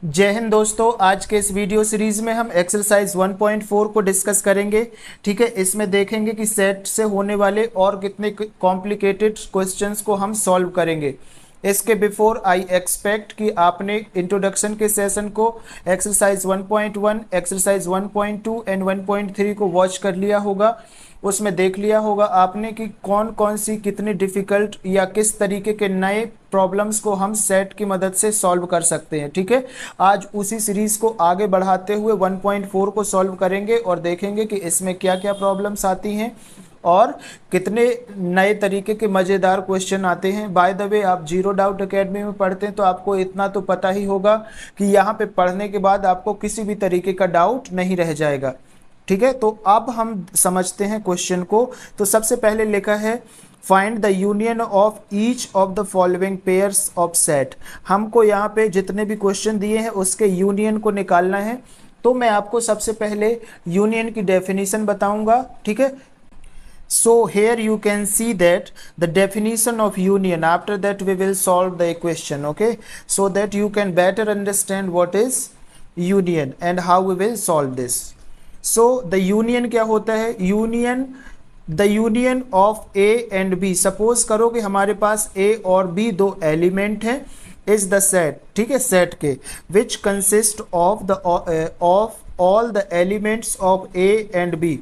जय हिंद दोस्तों। आज के इस वीडियो सीरीज में हम एक्सरसाइज 1.4 को डिस्कस करेंगे। ठीक है, इसमें देखेंगे कि सेट से होने वाले और कितने कॉम्प्लिकेटेड क्वेश्चंस को हम सॉल्व करेंगे। इसके बिफोर आई एक्सपेक्ट कि आपने इंट्रोडक्शन के सेशन को एक्सरसाइज 1.1, एक्सरसाइज 1.2 एंड 1.3 को वॉच कर लिया होगा। उसमें देख लिया होगा आपने कि कौन कौन सी कितनी डिफ़िकल्ट या किस तरीके के नए प्रॉब्लम्स को हम सेट की मदद से सॉल्व कर सकते हैं। ठीक है, आज उसी सीरीज़ को आगे बढ़ाते हुए 1.4 को सॉल्व करेंगे और देखेंगे कि इसमें क्या क्या प्रॉब्लम्स आती हैं और कितने नए तरीके के मज़ेदार क्वेश्चन आते हैं। बाय द वे, आप जीरो डाउट एकेडमी में पढ़ते हैं तो आपको इतना तो पता ही होगा कि यहाँ पे पढ़ने के बाद आपको किसी भी तरीके का डाउट नहीं रह जाएगा। ठीक है, तो अब हम समझते हैं क्वेश्चन को। तो सबसे पहले लिखा है find the union of each of the following pairs of set. हमको यहाँ पे जितने भी क्वेश्चन दिए हैं उसके यूनियन को निकालना है। तो मैं आपको सबसे पहले यूनियन की डेफिनेशन बताऊंगा। ठीक है, so here you can see that the definition of union, after that we will solve the equation, okay, so that you can better understand what is union and how we will solve this. So the union क्या होता है? Union, the union of A and B. Suppose करो कि हमारे पास ए और B दो element हैं, इज द सेट। ठीक है, सेट के which consist of all the elements of A and B,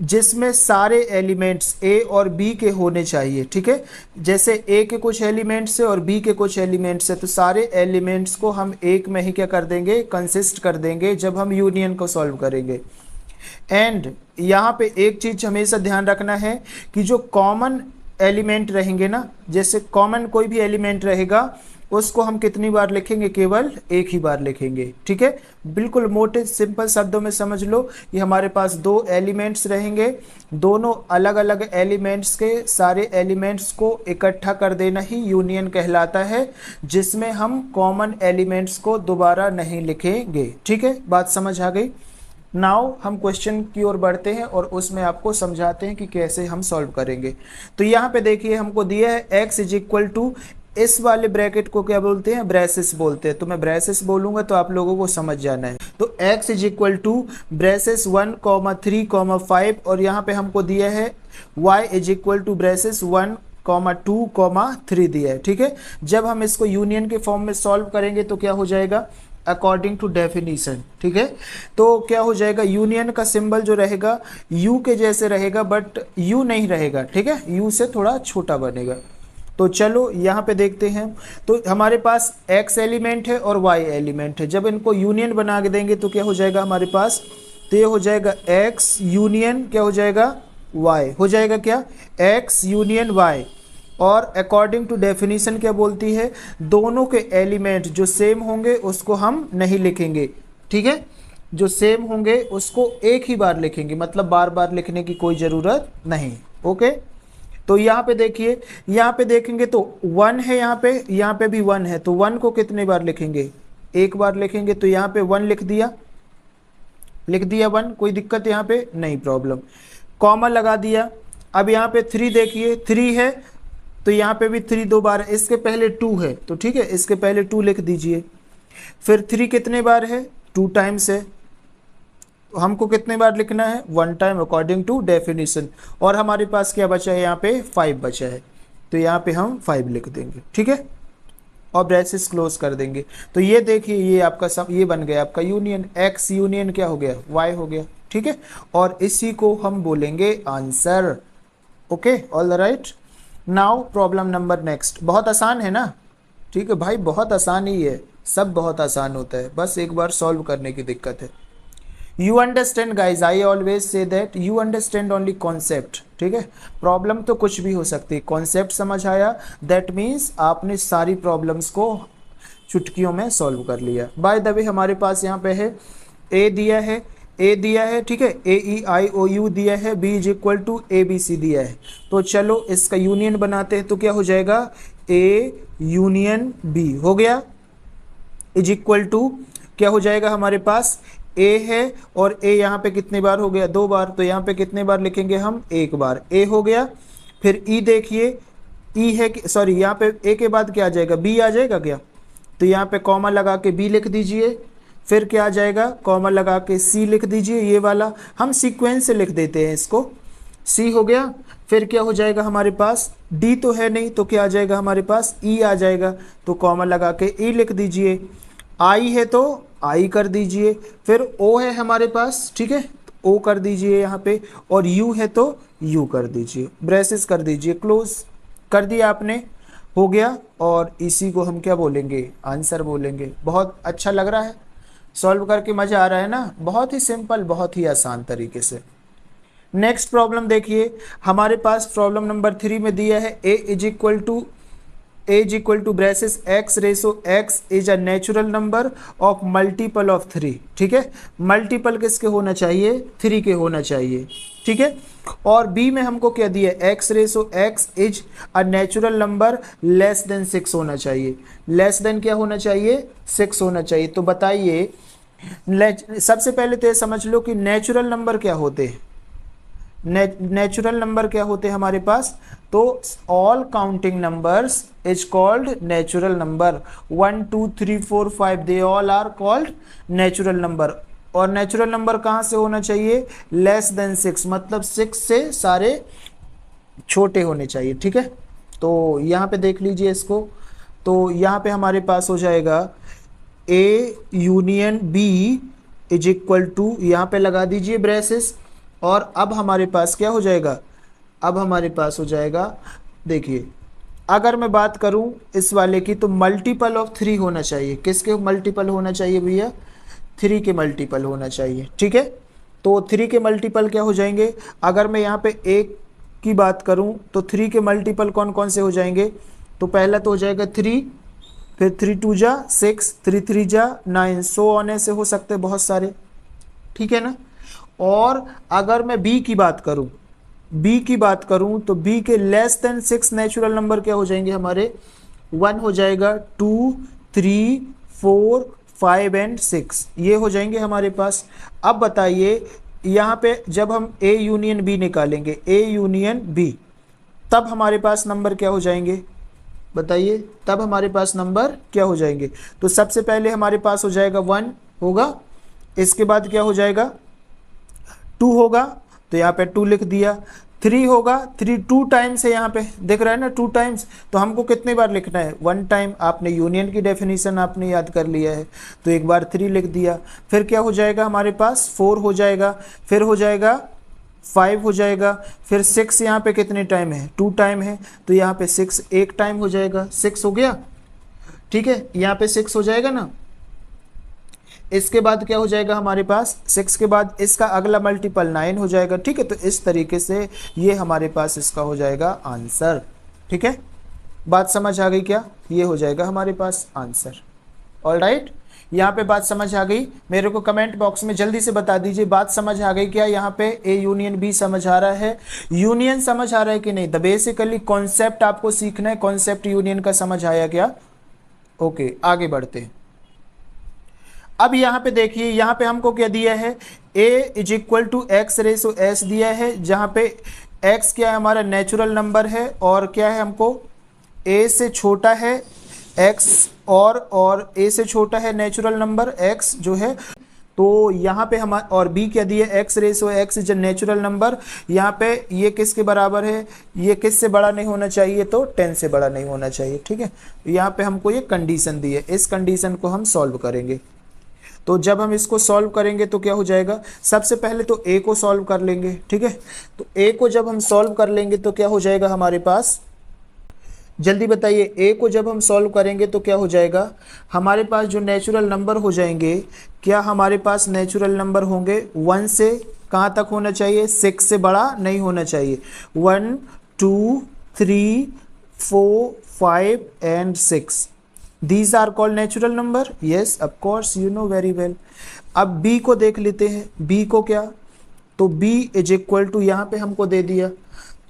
जिसमें सारे एलिमेंट्स ए और बी के होने चाहिए। ठीक है, जैसे ए के कुछ एलिमेंट्स है और बी के कुछ एलिमेंट्स है, तो सारे एलिमेंट्स को हम एक में ही क्या कर देंगे, कंसिस्ट कर देंगे जब हम यूनियन को सॉल्व करेंगे। एंड यहाँ पे एक चीज़ हमेशा ध्यान रखना है कि जो कॉमन एलिमेंट रहेंगे ना, जैसे कॉमन कोई भी एलिमेंट रहेगा उसको हम कितनी बार लिखेंगे, केवल एक ही बार लिखेंगे। ठीक है, बिल्कुल मोटे सिंपल शब्दों में समझ लो कि हमारे पास दो एलिमेंट्स रहेंगे, दोनों अलग अलग एलिमेंट्स के सारे एलिमेंट्स को इकट्ठा कर देना ही यूनियन कहलाता है, जिसमें हम कॉमन एलिमेंट्स को दोबारा नहीं लिखेंगे। ठीक है, बात समझ आ गई। नाउ हम क्वेश्चन की ओर बढ़ते हैं और उसमें आपको समझाते हैं कि कैसे हम सॉल्व करेंगे। तो यहाँ पे देखिए हमको दिया है x इज इक्वल टू, इस वाले ब्रैकेट को क्या बोलते हैं, ब्रेसेस बोलते हैं। तो मैं ब्रेसेस बोलूंगा तो आप लोगों को समझ जाना है। तो x is equal to braces 1, 3, 5 और यहाँ पे हमको दिया है y is equal to braces 1, 2, 3 दिया है। ठीक है, जब हम इसको यूनियन के फॉर्म में सॉल्व करेंगे तो क्या हो जाएगा, अकॉर्डिंग टू डेफिनेशन। ठीक है, तो क्या हो जाएगा, यूनियन का सिंबल जो रहेगा यू के जैसे रहेगा, बट यू नहीं रहेगा। ठीक है, यू से थोड़ा छोटा बनेगा। तो चलो यहाँ पे देखते हैं। तो हमारे पास x एलिमेंट है और y एलिमेंट है, जब इनको यूनियन बना के देंगे तो क्या हो जाएगा हमारे पास, तो ये हो जाएगा x यूनियन क्या हो जाएगा, y हो जाएगा क्या, x यूनियन y। और अकॉर्डिंग टू डेफिनेशन क्या बोलती है, दोनों के एलिमेंट जो सेम होंगे उसको हम नहीं लिखेंगे। ठीक है, जो सेम होंगे उसको एक ही बार लिखेंगे, मतलब बार बार लिखने की कोई ज़रूरत नहीं। ओके, तो यहाँ पे देखिए, यहाँ पे देखेंगे तो 1 है, यहाँ पे भी 1 है, तो 1 को कितने बार लिखेंगे, एक बार लिखेंगे। तो यहाँ पे 1 लिख दिया 1, कोई दिक्कत यहाँ पे नहीं, प्रॉब्लम। कॉमा लगा दिया। अब यहाँ पे 3 देखिए, 3 है तो यहाँ पे भी 3 2 बार है, इसके पहले 2 है तो ठीक है, इसके पहले 2 लिख दीजिए। फिर 3 कितने बार है, 2 टाइम्स है, हमको कितने बार लिखना है, 1 टाइम अकॉर्डिंग टू डेफिनेशन। और हमारे पास क्या बचा है, यहाँ पे 5 बचा है, तो यहाँ पे हम 5 लिख देंगे। ठीक है, और ब्रेसेस क्लोज कर देंगे। तो ये देखिए, ये आपका सब ये बन गया आपका यूनियन, x यूनियन क्या हो गया, y हो गया। ठीक है, और इसी को हम बोलेंगे answer. Okay, all right. Now problem number next. बहुत आसान है ना, ठीक है भाई, बहुत आसान ही है, सब बहुत आसान होता है, बस एक बार सॉल्व करने की दिक्कत है। You understand guys, I always say that you understand only concept. ठीक है, प्रॉब्लम तो कुछ भी हो सकती है, कॉन्सेप्ट समझ आया दैट मीन्स आपने सारी प्रॉब्लम्स को चुटकियों में सॉल्व कर लिया। बाय द वे, हमारे पास यहाँ पे है ए दिया है, ठीक है, AEIOU दिया है, B is equal to ABC दिया है। तो चलो इसका यूनियन बनाते हैं, तो क्या हो जाएगा, A यूनियन B हो गया, इज इक्वल टू क्या हो जाएगा, हमारे पास A है और A यहाँ पे कितने बार हो गया, 2 बार, तो यहाँ पे कितने बार लिखेंगे हम, 1 बार, A हो गया। फिर E देखिए, E है, सॉरी यहाँ पे A के बाद क्या आ जाएगा, B आ जाएगा क्या, तो यहाँ पे कॉमा लगा के बी लिख दीजिए, फिर क्या आ जाएगा, कॉमा लगा के सी लिख दीजिए, ये वाला हम सीक्वेंस से लिख देते हैं इसको, सी हो गया। फिर क्या हो जाएगा हमारे पास, डी तो है नहीं तो क्या आ जाएगा हमारे पास, ई आ जाएगा, तो कॉमा लगा के ई लिख दीजिए। आई है तो आई कर दीजिए, फिर ओ है हमारे पास, ठीक है, ओ कर दीजिए यहाँ पे, और यू है तो यू कर दीजिए, ब्रेसेस कर दीजिए, क्लोज कर दिया आपने, हो गया। और इसी को हम क्या बोलेंगे, आंसर बोलेंगे। बहुत अच्छा लग रहा है, सॉल्व करके मज़ा आ रहा है ना, बहुत ही सिंपल, बहुत ही आसान तरीके से। नेक्स्ट प्रॉब्लम देखिए, हमारे पास प्रॉब्लम नंबर 3 में दिया है A is equal to braces x रेसो x is a natural number of multiple of 3, ठीक है, मल्टीपल किसके होना चाहिए, 3 के होना चाहिए, ठीक है। और बी में हमको क्या दिया, एक्स रेसो x is a natural number less than 6 होना चाहिए, लेस देन क्या होना चाहिए, 6 होना चाहिए। तो बताइए, सबसे पहले तो ये समझ लो कि नेचुरल नंबर क्या होते हैं, नेचुरल नंबर क्या होते हैं हमारे पास, तो all counting numbers is called natural number, 1 2 3 4 5 they all are called natural number. और नेचुरल नंबर कहाँ से होना चाहिए, लेस देन 6, मतलब 6 से सारे छोटे होने चाहिए, ठीक है। तो यहाँ पे देख लीजिए इसको, तो यहाँ पे हमारे पास हो जाएगा A union B is equal to, यहाँ पे लगा दीजिए ब्रेसेस, और अब हमारे पास क्या हो जाएगा, अब हमारे पास हो जाएगा, देखिए अगर मैं बात करूं इस वाले की, तो मल्टीपल ऑफ 3 होना चाहिए, किसके मल्टीपल होना चाहिए भैया, 3 के मल्टीपल होना चाहिए, ठीक है। तो 3 के मल्टीपल क्या हो जाएंगे, अगर मैं यहाँ पे एक की बात करूं तो 3 के मल्टीपल कौन कौन से हो जाएंगे, तो पहला तो हो जाएगा 3, फिर 3 2 जा 6, 3 3 जा 9, सो ऑन से हो सकते हैं बहुत सारे, ठीक है ना। और अगर मैं बी की बात करूं, बी की बात करूं तो बी के लेस देन 6 नेचुरल नंबर क्या हो जाएंगे हमारे, 1 हो जाएगा, 2 3 4 5 एंड 6, ये हो जाएंगे हमारे पास। अब बताइए यहाँ पे जब हम ए यूनियन बी निकालेंगे, ए यूनियन बी, तब हमारे पास नंबर क्या हो जाएंगे, बताइए, तब हमारे पास नंबर क्या हो जाएंगे। तो सबसे पहले हमारे पास हो जाएगा 1 होगा, इसके बाद क्या हो जाएगा, 2 होगा, तो यहाँ पे 2 लिख दिया, 3 होगा, 3 2 टाइम्स है, यहाँ पे दिख रहा है ना 2 टाइम्स, तो हमको कितनी बार लिखना है, 1 टाइम। आपने यूनियन की डेफिनेशन आपने याद कर लिया है, तो एक बार 3 लिख दिया, फिर क्या हो जाएगा हमारे पास, 4 हो जाएगा, फिर हो जाएगा 5 हो जाएगा, फिर 6 यहाँ पे कितने टाइम है, 2 टाइम है, तो यहाँ पे 6 एक टाइम हो जाएगा, 6 हो गया, ठीक है, यहाँ पे 6 हो जाएगा ना। इसके बाद क्या हो जाएगा हमारे पास, 6 के बाद इसका अगला मल्टीपल 9 हो जाएगा, ठीक है। तो इस तरीके से ये हमारे पास इसका हो जाएगा आंसर, ठीक है। बात समझ आ गई क्या, ये हो जाएगा हमारे पास आंसर। ऑलराइट, यहाँ पे बात समझ आ गई, मेरे को कमेंट बॉक्स में जल्दी से बता दीजिए बात समझ आ गई क्या, यहाँ पे ए यूनियन बी समझ आ रहा है, यूनियन समझ आ रहा है कि नहीं। द बेसिकली कॉन्सेप्ट आपको सीखना है, कॉन्सेप्ट यूनियन का समझ आया क्या, ओके आगे बढ़ते हैं। अब यहाँ पे देखिए, यहाँ पे हमको क्या दिया है, a is equal to x ratio S दिया है, जहाँ पे x क्या है हमारा नेचुरल नंबर है, और क्या है हमको a से छोटा है x, और a से छोटा है नेचुरल नंबर x जो है। तो यहाँ पे हम, और b क्या दिया, x Resso x is natural number, यहाँ पे ये किसके बराबर है, ये किससे बड़ा नहीं होना चाहिए, तो 10 से बड़ा नहीं होना चाहिए, ठीक है। यहाँ पे हमको ये कंडीशन दी है, इस कंडीशन को हम सॉल्व करेंगे। तो जब हम इसको सॉल्व करेंगे तो क्या हो जाएगा, सबसे पहले तो a को सॉल्व कर लेंगे, ठीक है। तो a को जब हम सॉल्व कर लेंगे तो क्या हो जाएगा हमारे पास, जल्दी बताइए, a को जब हम सॉल्व करेंगे तो क्या हो जाएगा हमारे पास, जो नेचुरल नंबर हो जाएंगे, क्या हमारे पास नेचुरल नंबर होंगे 1 से कहाँ तक होना चाहिए, 6 से बड़ा नहीं होना चाहिए, 1 2 3 4 5 and 6, These are called natural number, yes of course you know very well। अब b को देख लेते हैं, b को क्या, तो b इज इक्वल टू, यहाँ पे हमको दे दिया,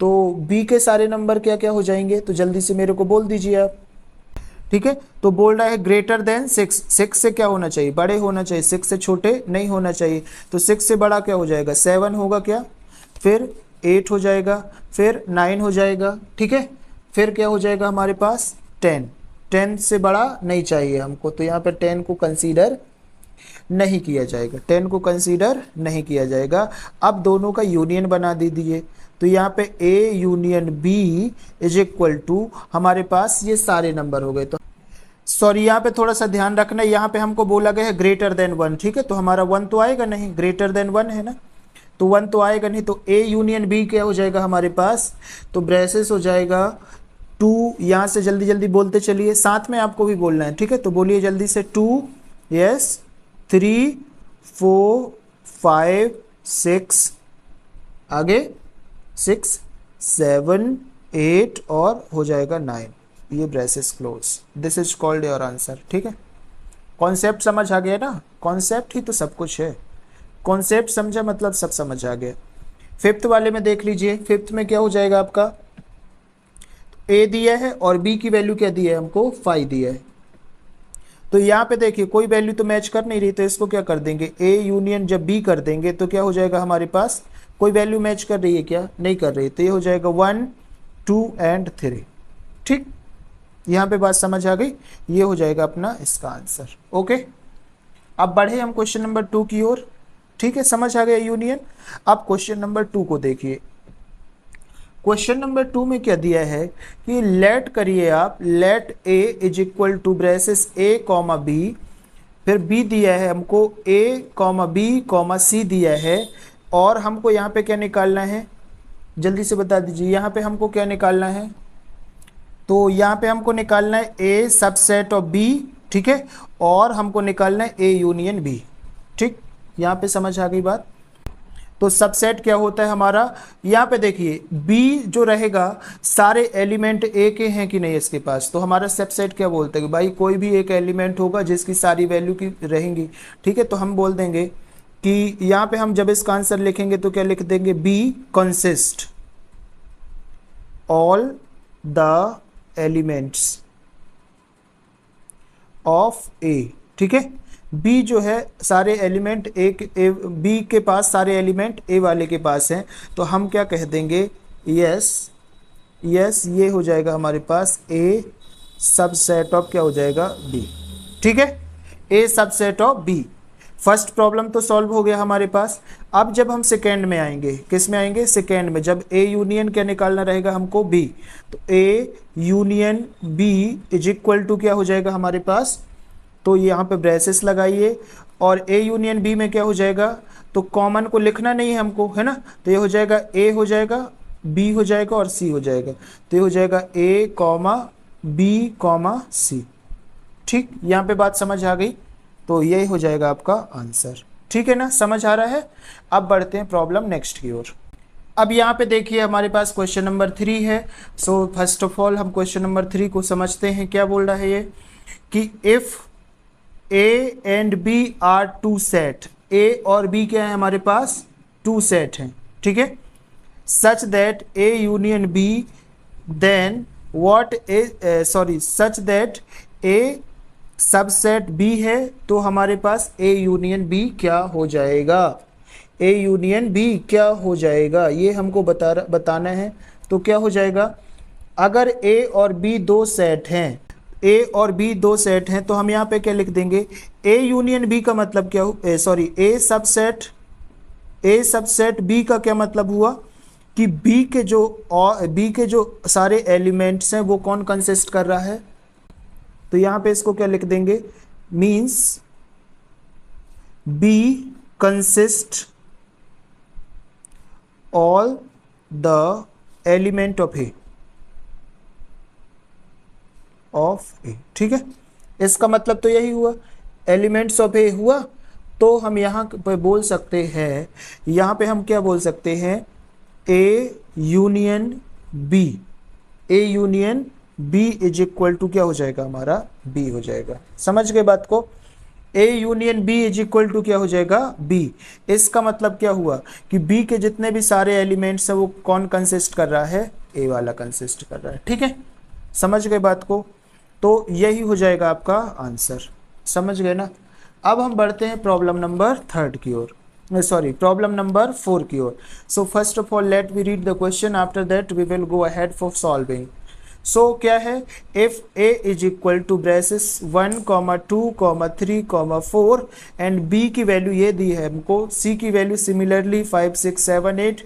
तो b के सारे नंबर क्या क्या हो जाएंगे, तो जल्दी से मेरे को बोल दीजिए आप, ठीक है। तो बोल रहा है ग्रेटर देन 6, 6 से क्या होना चाहिए, बड़े होना चाहिए, 6 से छोटे नहीं होना चाहिए। तो 6 से बड़ा क्या हो जाएगा, 7 होगा क्या, फिर 8 हो जाएगा, फिर 9 हो जाएगा, ठीक है, फिर क्या हो जाएगा हमारे पास 10, 10 से बड़ा नहीं चाहिए हमको, तो यहाँ पे 10 को कंसीडर नहीं किया जाएगा, 10 को कंसीडर नहीं किया जाएगा। अब दोनों का यूनियन बना दीजिए, तो यहाँ पे A union B is equal to हमारे पास ये सारे नंबर हो गए। तो सॉरी, यहाँ पे थोड़ा सा ध्यान रखना, यहाँ पे हमको बोला गया है ग्रेटर देन 1, ठीक है, तो हमारा 1 तो आएगा नहीं, ग्रेटर देन 1 है ना, तो 1 तो आएगा नहीं, तो A यूनियन B क्या हो जाएगा हमारे पास, तो ब्रेसेस हो जाएगा 2, यहाँ से जल्दी जल्दी बोलते चलिए, साथ में आपको भी बोलना है, ठीक है, तो बोलिए जल्दी से 2, यस, 3, 4, 5, 6, आगे 6, 7, 8 और हो जाएगा 9, ये braces close, this is called your answer, ठीक है। कॉन्सेप्ट समझ आ गया ना, कॉन्सेप्ट ही तो सब कुछ है, कॉन्सेप्ट समझा मतलब सब समझ आ गया। फिफ्थ वाले में देख लीजिए, फिफ्थ में क्या हो जाएगा आपका, ए दिया है और बी की वैल्यू क्या दी है हमको, 5 दिया है, तो यहाँ पे देखिए कोई वैल्यू तो मैच कर नहीं रही, तो इसको क्या कर देंगे, ए यूनियन जब बी कर देंगे तो क्या हो जाएगा हमारे पास, कोई वैल्यू मैच कर रही है क्या, नहीं कर रही, तो ये हो जाएगा 1, 2 एंड 3, ठीक, यहाँ पे बात समझ आ गई, ये हो जाएगा अपना इसका आंसर। ओके, अब बढ़े हम क्वेश्चन नंबर 2 की ओर, ठीक है, समझ आ गया यूनियन। अब क्वेश्चन नंबर 2 को देखिए, क्वेश्चन नंबर 2 में क्या दिया है कि लेट करिए आप, let A is equal to braces a comma b, फिर बी दिया है हमको a comma b comma c दिया है, और हमको यहाँ पे क्या निकालना है, जल्दी से बता दीजिए, यहाँ पे हमको क्या निकालना है, तो यहाँ पे हमको निकालना है ए सबसेट ऑफ बी, ठीक है, और हमको निकालना है ए यूनियन बी, ठीक, यहाँ पे समझ आ गई बात। तो सबसेट क्या होता है हमारा, यहाँ पे देखिए बी जो रहेगा सारे एलिमेंट ए के हैं कि नहीं इसके पास, तो हमारा सबसेट क्या बोलते हैं भाई, कोई भी एक एलिमेंट होगा जिसकी सारी वैल्यू की रहेंगी, ठीक है, तो हम बोल देंगे कि यहाँ पे हम जब इसका आंसर लिखेंगे तो क्या लिख देंगे, B consist all the elements of A, ठीक है, बी जो है सारे एलिमेंट बी के पास सारे एलिमेंट ए वाले के पास हैं, तो हम क्या कह देंगे, यस यस, ये हो जाएगा हमारे पास ए सबसेट ऑफ क्या हो जाएगा, बी, ठीक है, A subset of B. First problem तो सॉल्व हो गया हमारे पास। अब जब हम सेकेंड में आएंगे, किस में आएंगे, सेकेंड में, जब ए यूनियन क्या निकालना रहेगा हमको, बी, तो A union B is equal to क्या हो जाएगा हमारे पास, तो यहाँ पे ब्रेसेस लगाइए, और ए यूनियन बी में क्या हो जाएगा, तो कॉमन को लिखना नहीं है हमको, है ना, तो ये हो जाएगा ए हो जाएगा, बी हो जाएगा और सी हो जाएगा, तो ये हो जाएगा ए कॉमा बी कॉमा सी, ठीक, यहाँ पे बात समझ आ गई, तो यही हो जाएगा आपका आंसर, ठीक है ना, समझ आ रहा है। अब बढ़ते हैं प्रॉब्लम नेक्स्ट की ओर। अब यहाँ पे देखिए हमारे पास क्वेश्चन नंबर 3 है। सो फर्स्ट ऑफ ऑल हम क्वेश्चन नंबर 3 को समझते हैं, क्या बोल रहा है ये, कि if A and B are two sets, A और बी क्या है हमारे पास, टू सेट हैं, ठीक है, such that A union B then what such that A subset B है, तो हमारे पास ए यूनियन बी क्या हो जाएगा, ए यूनियन बी क्या हो जाएगा, ये हमको बताना है। तो क्या हो जाएगा, अगर ए और बी दो सेट हैं, ए और बी दो सेट हैं, तो हम यहाँ पे क्या लिख देंगे, ए यूनियन बी का मतलब क्या हो, ए सबसेट बी का क्या मतलब हुआ कि बी के जो सारे एलिमेंट्स हैं वो कौन कंसिस्ट कर रहा है, तो यहाँ पे इसको क्या लिख देंगे, means B consist all the element of A, ठीक है, इसका मतलब तो यही हुआ, एलिमेंट्स ऑफ ए हुआ, तो हम यहाँ पे बोल सकते हैं, यहाँ पे हम क्या बोल सकते हैं, A union B is equal to क्या हो जाएगा हमारा, बी हो जाएगा, समझ गए बात को, A union B is equal to क्या हो जाएगा, बी। इसका मतलब क्या हुआ कि बी के जितने भी सारे एलिमेंट्स हैं वो कौन कंसिस्ट कर रहा है, ए वाला कंसिस्ट कर रहा है, ठीक है, समझ गए बात को, तो यही हो जाएगा आपका आंसर, समझ गए ना। अब हम बढ़ते हैं प्रॉब्लम नंबर 3 की ओर, प्रॉब्लम नंबर 4 की ओर। So first of all let we read the question, after that we will go ahead for solving. क्या है, if a is equal to braces 1, 2, 3, 4 and b की वैल्यू ये दी है हमको, c की वैल्यू सिमिलरली 5, 6, 7, 8,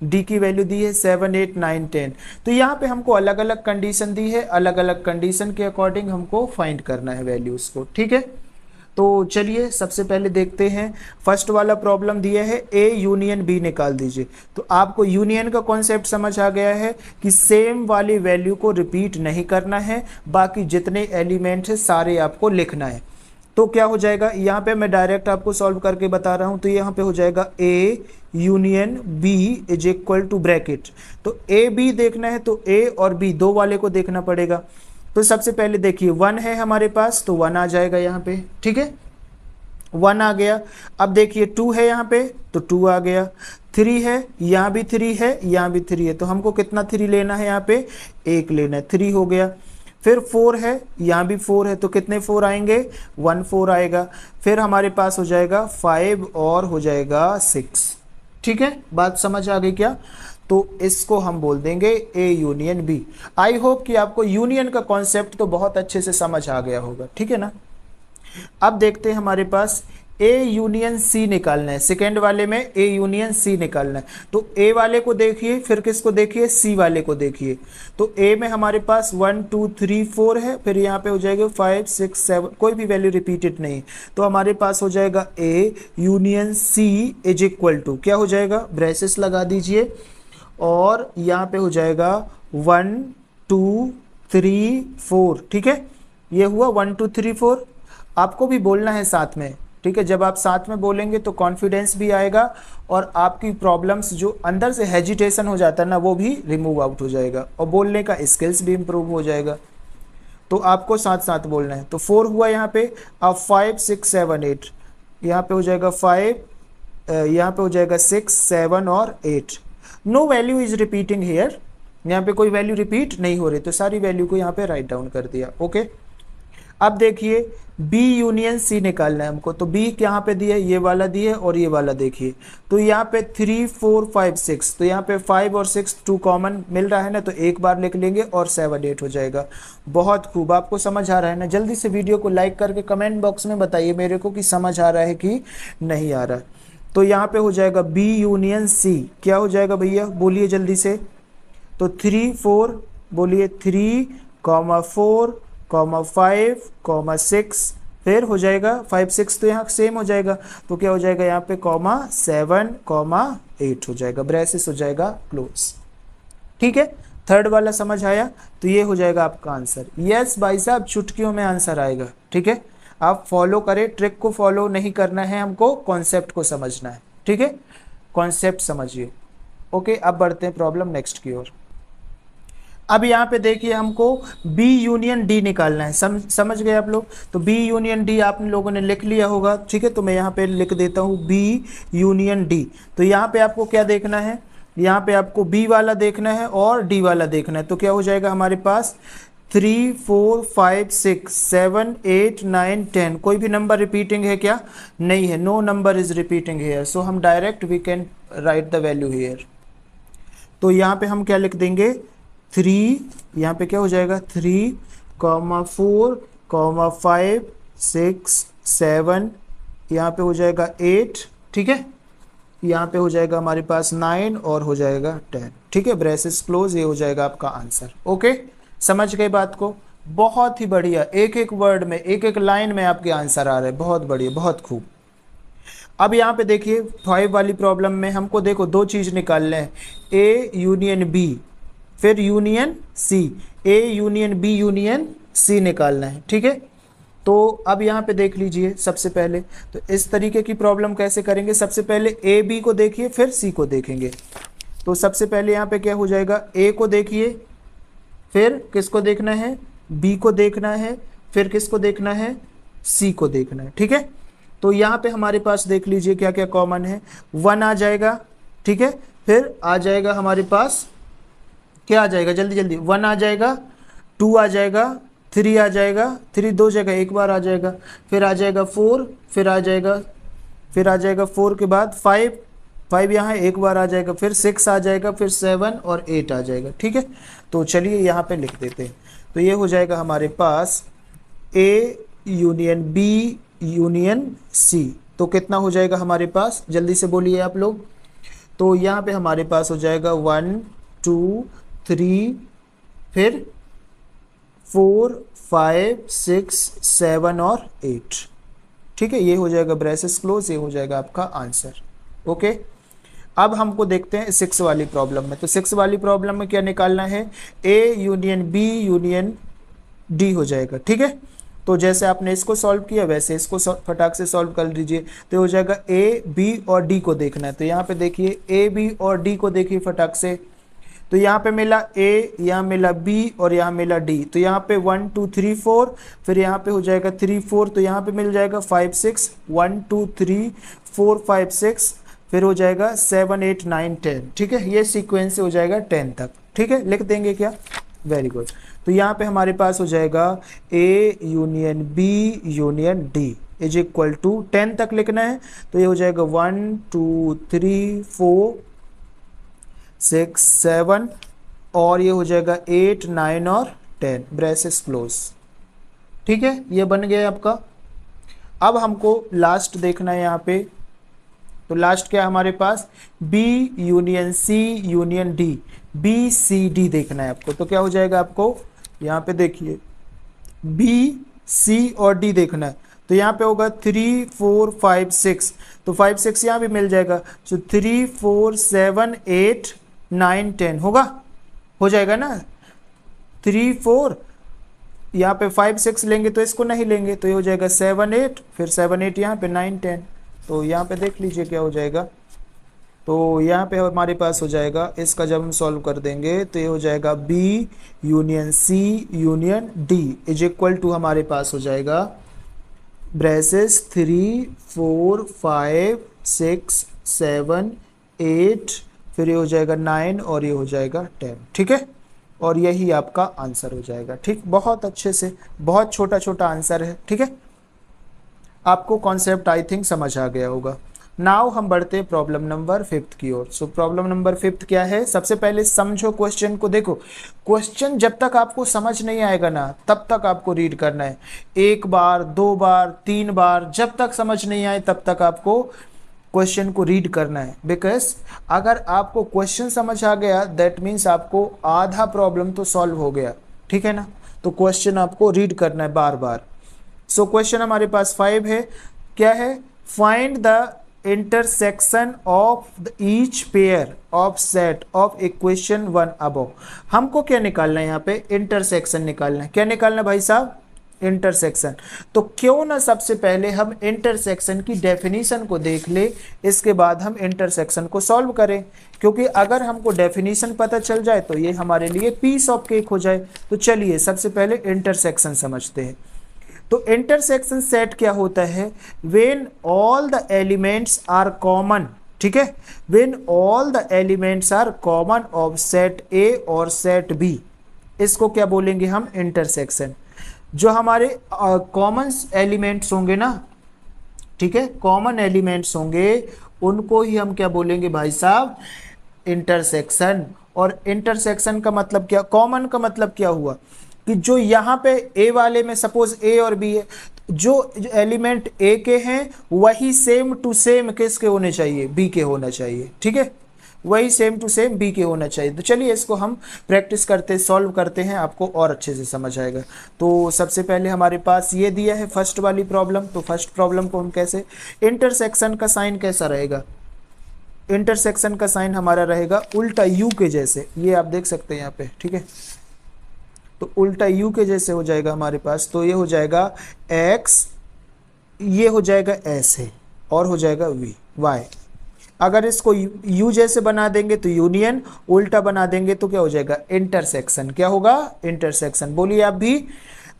डी की वैल्यू दी है 7, 8, 9, 10। तो यहाँ पे हमको अलग अलग कंडीशन दी है, अलग अलग कंडीशन के अकॉर्डिंग हमको फाइंड करना है वैल्यूज को, ठीक है। तो चलिए सबसे पहले देखते हैं, फर्स्ट वाला प्रॉब्लम दिया है ए यूनियन बी निकाल दीजिए। तो आपको यूनियन का कॉन्सेप्ट समझ आ गया है कि सेम वाली वैल्यू को रिपीट नहीं करना है, बाकी जितने एलिमेंट है सारे आपको लिखना है। तो क्या हो जाएगा, यहाँ पे मैं डायरेक्ट आपको सॉल्व करके बता रहा हूँ। तो यहाँ पे हो जाएगा A union B is equal to bracket, तो ए बी देखना है तो ए और बी दो वाले को देखना पड़ेगा। तो सबसे पहले देखिए 1 है हमारे पास, तो 1 आ जाएगा यहाँ पे, ठीक है, 1 आ गया। अब देखिए 2 है यहाँ पे, तो 2 आ गया। 3 है, यहाँ भी 3 है, यहाँ भी 3 है, तो हमको कितना 3 लेना है, यहाँ पे 1 लेना है, 3 हो गया। फिर 4 है, यहाँ भी 4 है, तो कितने 4 आएंगे, 1 4 आएगा। फिर हमारे पास हो जाएगा 5 और हो जाएगा 6, ठीक है, बात समझ आ गई क्या। तो इसको हम बोल देंगे A union B. I hope कि आपको यूनियन का कॉन्सेप्ट तो बहुत अच्छे से समझ आ गया होगा, ठीक है ना। अब देखते हैं हमारे पास ए यूनियन सी निकालना है, सेकेंड वाले में ए यूनियन सी निकालना है। तो ए वाले को देखिए, फिर किसको देखिए, सी वाले को देखिए। तो ए में हमारे पास 1 2 3 4 है, फिर यहाँ पे हो जाएगा 5 6 7, कोई भी वैल्यू रिपीटेड नहीं, तो हमारे पास हो जाएगा A union C is equal to, क्या हो जाएगा, ब्रेसेस लगा दीजिए, और यहाँ पे हो जाएगा 1 2 3 4, ठीक है, ये हुआ 1 2 3 4। आपको भी बोलना है साथ में, ठीक है, जब आप साथ में बोलेंगे तो कॉन्फिडेंस भी आएगा और आपकी प्रॉब्लम्स जो अंदर से हेजिटेशन हो जाता है ना, वो भी रिमूव आउट हो जाएगा और बोलने का स्किल्स भी इम्प्रूव हो जाएगा। तो आपको साथ साथ बोलना है। तो 4 हुआ यहाँ पे, अब 5 6 7 8, यहाँ पे हो जाएगा 5, यहाँ पे हो जाएगा 6 7 और 8। No value is repeating here, यहाँ पे कोई वैल्यू रिपीट नहीं हो रही, तो सारी वैल्यू को यहाँ पे राइट डाउन कर दिया, ओके। अब देखिए B यूनियन C निकालना है हमको, तो B यहाँ पे दिया है, ये वाला दिया है और ये वाला देखिए, तो यहाँ पे 3 4 5 6, तो यहाँ पे 5 और 6 2 कॉमन मिल रहा है ना, तो एक बार लिख लेंगे और 7 8 हो जाएगा। बहुत खूब, आपको समझ आ रहा है ना। जल्दी से वीडियो को लाइक करके कमेंट बॉक्स में बताइए मेरे को कि समझ आ रहा है कि नहीं आ रहा है। तो यहाँ पे हो जाएगा B यूनियन C, क्या हो जाएगा भैया, बोलिए जल्दी से। तो 3 4, बोलिए 3 4 5 6, फिर हो जाएगा 5 6, तो यहाँ सेम हो जाएगा, तो क्या हो जाएगा यहाँ पे 7 8 हो जाएगा, ब्रेसेस हो जाएगा क्लोज, ठीक है। थर्ड वाला समझ आया, तो ये हो जाएगा आपका आंसर। यस भाई साहब, चुटकियों में आंसर आएगा, ठीक है। आप फॉलो करें, ट्रिक को फॉलो नहीं करना है हमको, कॉन्सेप्ट को समझना है, ठीक है, कॉन्सेप्ट समझिए, ओके। अब बढ़ते हैं प्रॉब्लम नेक्स्ट की ओर। अब यहाँ पे देखिए हमको B यूनियन D निकालना है, समझ गए आप लोग। तो B यूनियन D आप लोगों ने लिख लिया होगा, ठीक है, तो मैं यहाँ पे लिख देता हूँ B यूनियन D। तो यहाँ पे आपको क्या देखना है, यहाँ पे आपको B वाला देखना है और D वाला देखना है। तो क्या हो जाएगा हमारे पास 3 4 5 6 7 8 9 10, कोई भी नंबर रिपीटिंग है क्या, नहीं है, no number is repeating here, so हम direct we can write the value here. तो यहाँ पे हम क्या लिख देंगे 3, यहाँ पे क्या हो जाएगा 3 4 5 6 7, यहाँ पे हो जाएगा 8, ठीक है, यहाँ पे हो जाएगा हमारे पास 9 और हो जाएगा 10, ठीक है, ब्रेसेस क्लोज, ये हो जाएगा आपका आंसर, ओके। समझ गए बात को, बहुत ही बढ़िया, एक एक वर्ड में, एक एक लाइन में आपके आंसर आ रहे हैं, बहुत बढ़िया, बहुत खूब। अब यहाँ पे देखिए 5 वाली प्रॉब्लम में हमको देखो दो चीज़ निकालने हैं, A यूनियन B, फिर union C, A union B union C निकालना है, ठीक है। तो अब यहाँ पे देख लीजिए सबसे पहले, तो इस तरीके की प्रॉब्लम कैसे करेंगे, सबसे पहले A B को देखिए फिर C को देखेंगे। तो सबसे पहले यहाँ पे क्या हो जाएगा, A को देखिए, फिर किसको देखना है, B को देखना है, फिर किसको देखना है, C को देखना है, ठीक है। तो यहाँ पे हमारे पास देख लीजिए क्या क्या कॉमन है, 1 आ जाएगा, ठीक है, फिर आ जाएगा हमारे पास क्या आ जाएगा, जल्दी जल्दी, 1 आ जाएगा, 2 आ जाएगा, 3 आ जाएगा, 3 दो जगह एक बार आ जाएगा, फिर आ जाएगा 4, फिर आ जाएगा 4 के बाद 5, 5 यहाँ एक बार आ जाएगा, फिर 6 आ जाएगा, फिर 7 और 8 आ जाएगा। ठीक है, तो चलिए यहाँ पे लिख देते हैं। तो ये हो जाएगा हमारे पास A union B union C। तो कितना हो जाएगा हमारे पास, जल्दी से बोलिए आप लोग। तो यहाँ पे हमारे पास हो जाएगा 1 2 3 फिर 4 5 6 7 और 8। ठीक है, ये हो जाएगा ब्रेसेस क्लोज, ये हो जाएगा आपका आंसर। ओके, अब हमको देखते हैं 6 वाली प्रॉब्लम में। तो 6 वाली प्रॉब्लम में क्या निकालना है, A union B union D हो जाएगा। ठीक है, तो जैसे आपने इसको सॉल्व किया वैसे इसको फटाक से सॉल्व कर लीजिए। तो हो जाएगा A B और D को देखना है। तो यहाँ पे देखिए A B और D को देखिए फटाक से। तो यहाँ पे मिला A, यहाँ मिला B और यहाँ मिला D। तो यहाँ पे 1 2 3 4, फिर यहाँ पे हो जाएगा 3 4, तो यहाँ पे मिल जाएगा 5 6, 1 2 3 4 5 6, फिर हो जाएगा 7 8 9 10। ठीक है, ये सीक्वेंस से हो जाएगा 10 तक। ठीक है, लिख देंगे क्या, वेरी गुड। तो यहाँ पे हमारे पास हो जाएगा A union B union D is equal to 10 तक लिखना है। तो ये हो जाएगा 1 2 3 4 6 7 और ये हो जाएगा 8 9 और 10, ब्रेसेस क्लोज। ठीक है, ये बन गया आपका। अब हमको लास्ट देखना है यहाँ पे। तो लास्ट क्या है हमारे पास, B union C union D, B C D देखना है आपको। तो क्या हो जाएगा आपको, यहाँ पे देखिए B C और D देखना है। तो यहाँ पे होगा 3 4 5 6, तो 5 6 यहाँ भी मिल जाएगा। तो 3 4 7 8 9 10 होगा, हो जाएगा ना। 3 4 यहाँ पे 5 6 लेंगे तो इसको नहीं लेंगे, तो ये हो जाएगा 7 8, फिर 7 8 यहाँ पे 9 10। तो यहाँ पे देख लीजिए क्या हो जाएगा। तो यहाँ पे हमारे पास हो जाएगा, इसका जब हम सॉल्व कर देंगे तो ये हो जाएगा B union C union D is equal to हमारे पास हो जाएगा ब्रेसेस 3 4 5 6 7 8, फिर ये हो जाएगा 9 और ये हो जाएगा 10। ठीक है, और यही आपका आंसर हो जाएगा। ठीक, बहुत अच्छे से, बहुत छोटा छोटा आंसर है। ठीक है, आपको कॉन्सेप्ट आई थिंक समझ आ गया होगा। नाउ हम बढ़ते हैं प्रॉब्लम नंबर 5 की ओर। सो प्रॉब्लम नंबर 5 क्या है, सबसे पहले समझो क्वेश्चन को। देखो, क्वेश्चन जब तक आपको समझ नहीं आएगा ना तब तक आपको रीड करना है, 1 बार 2 बार 3 बार, जब तक समझ नहीं आए तब तक आपको क्वेश्चन को रीड करना है। बिकॉज अगर आपको क्वेश्चन समझ आ गया दैट मीन्स आपको आधा प्रॉब्लम तो सॉल्व हो गया। ठीक है ना, तो क्वेश्चन आपको रीड करना है बार बार। सो क्वेश्चन हमारे पास 5 है, क्या है, find the intersection of each pair of set of equation 1 above. हमको क्या निकालना है, यहाँ पे इंटरसेक्शन निकालना है। क्या निकालना है भाई साहब, इंटरसेक्शन। तो क्यों ना सबसे पहले हम इंटरसेक्शन की डेफिनेशन को देख ले, इसके बाद हम इंटरसेक्शन को सॉल्व करें। क्योंकि अगर हमको डेफिनेशन पता चल जाए तो ये हमारे लिए पीस ऑफ केक हो जाए। तो चलिए सबसे पहले इंटरसेक्शन समझते हैं। तो इंटरसेक्शन सेट क्या होता है, when all the elements are common. ठीक है, when all the elements are common of set A और सेट बी, इसको क्या बोलेंगे हम, इंटरसेक्शन। जो हमारे कॉमन एलिमेंट्स होंगे ना, ठीक है, कॉमन एलिमेंट्स होंगे उनको ही हम क्या बोलेंगे भाई साहब, इंटरसेक्शन। और इंटरसेक्शन का मतलब क्या, कॉमन का मतलब क्या हुआ कि जो यहाँ पे ए वाले में सपोज ए और बी है, जो एलिमेंट ए के हैं वही सेम टू सेम किसके होने चाहिए, बी के होना चाहिए। ठीक है, वही सेम टू सेम बी के होना चाहिए। तो चलिए इसको हम प्रैक्टिस करते सॉल्व करते हैं, आपको और अच्छे से समझ आएगा। तो सबसे पहले हमारे पास ये दिया है फर्स्ट वाली प्रॉब्लम। तो फर्स्ट प्रॉब्लम को हम कैसे, इंटरसेक्शन का साइन कैसा रहेगा, इंटरसेक्शन का साइन हमारा रहेगा उल्टा यू के जैसे, ये आप देख सकते हैं यहाँ पे। ठीक है, तो उल्टा यू के जैसे हो जाएगा हमारे पास। तो ये हो जाएगा एक्स, ये हो जाएगा एस है और हो जाएगा वी वाई। अगर इसको यू जैसे बना देंगे तो यूनियन, उल्टा बना देंगे तो क्या हो जाएगा, इंटरसेक्शन। क्या होगा, इंटरसेक्शन। बोलिए आप भी।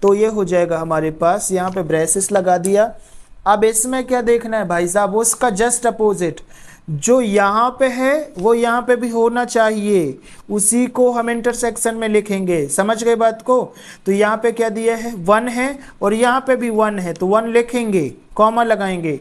तो ये हो जाएगा हमारे पास, यहाँ पे ब्रेसेस लगा दिया। अब इसमें क्या देखना है भाई साहब, उसका जस्ट अपोजिट जो यहाँ पे है वो यहाँ पे भी होना चाहिए, उसी को हम इंटरसेक्शन में लिखेंगे। समझ गए बात को। तो यहाँ पे क्या दिया है, 1 है और यहाँ पे भी 1 है, तो 1 लिखेंगे, कॉमा लगाएंगे।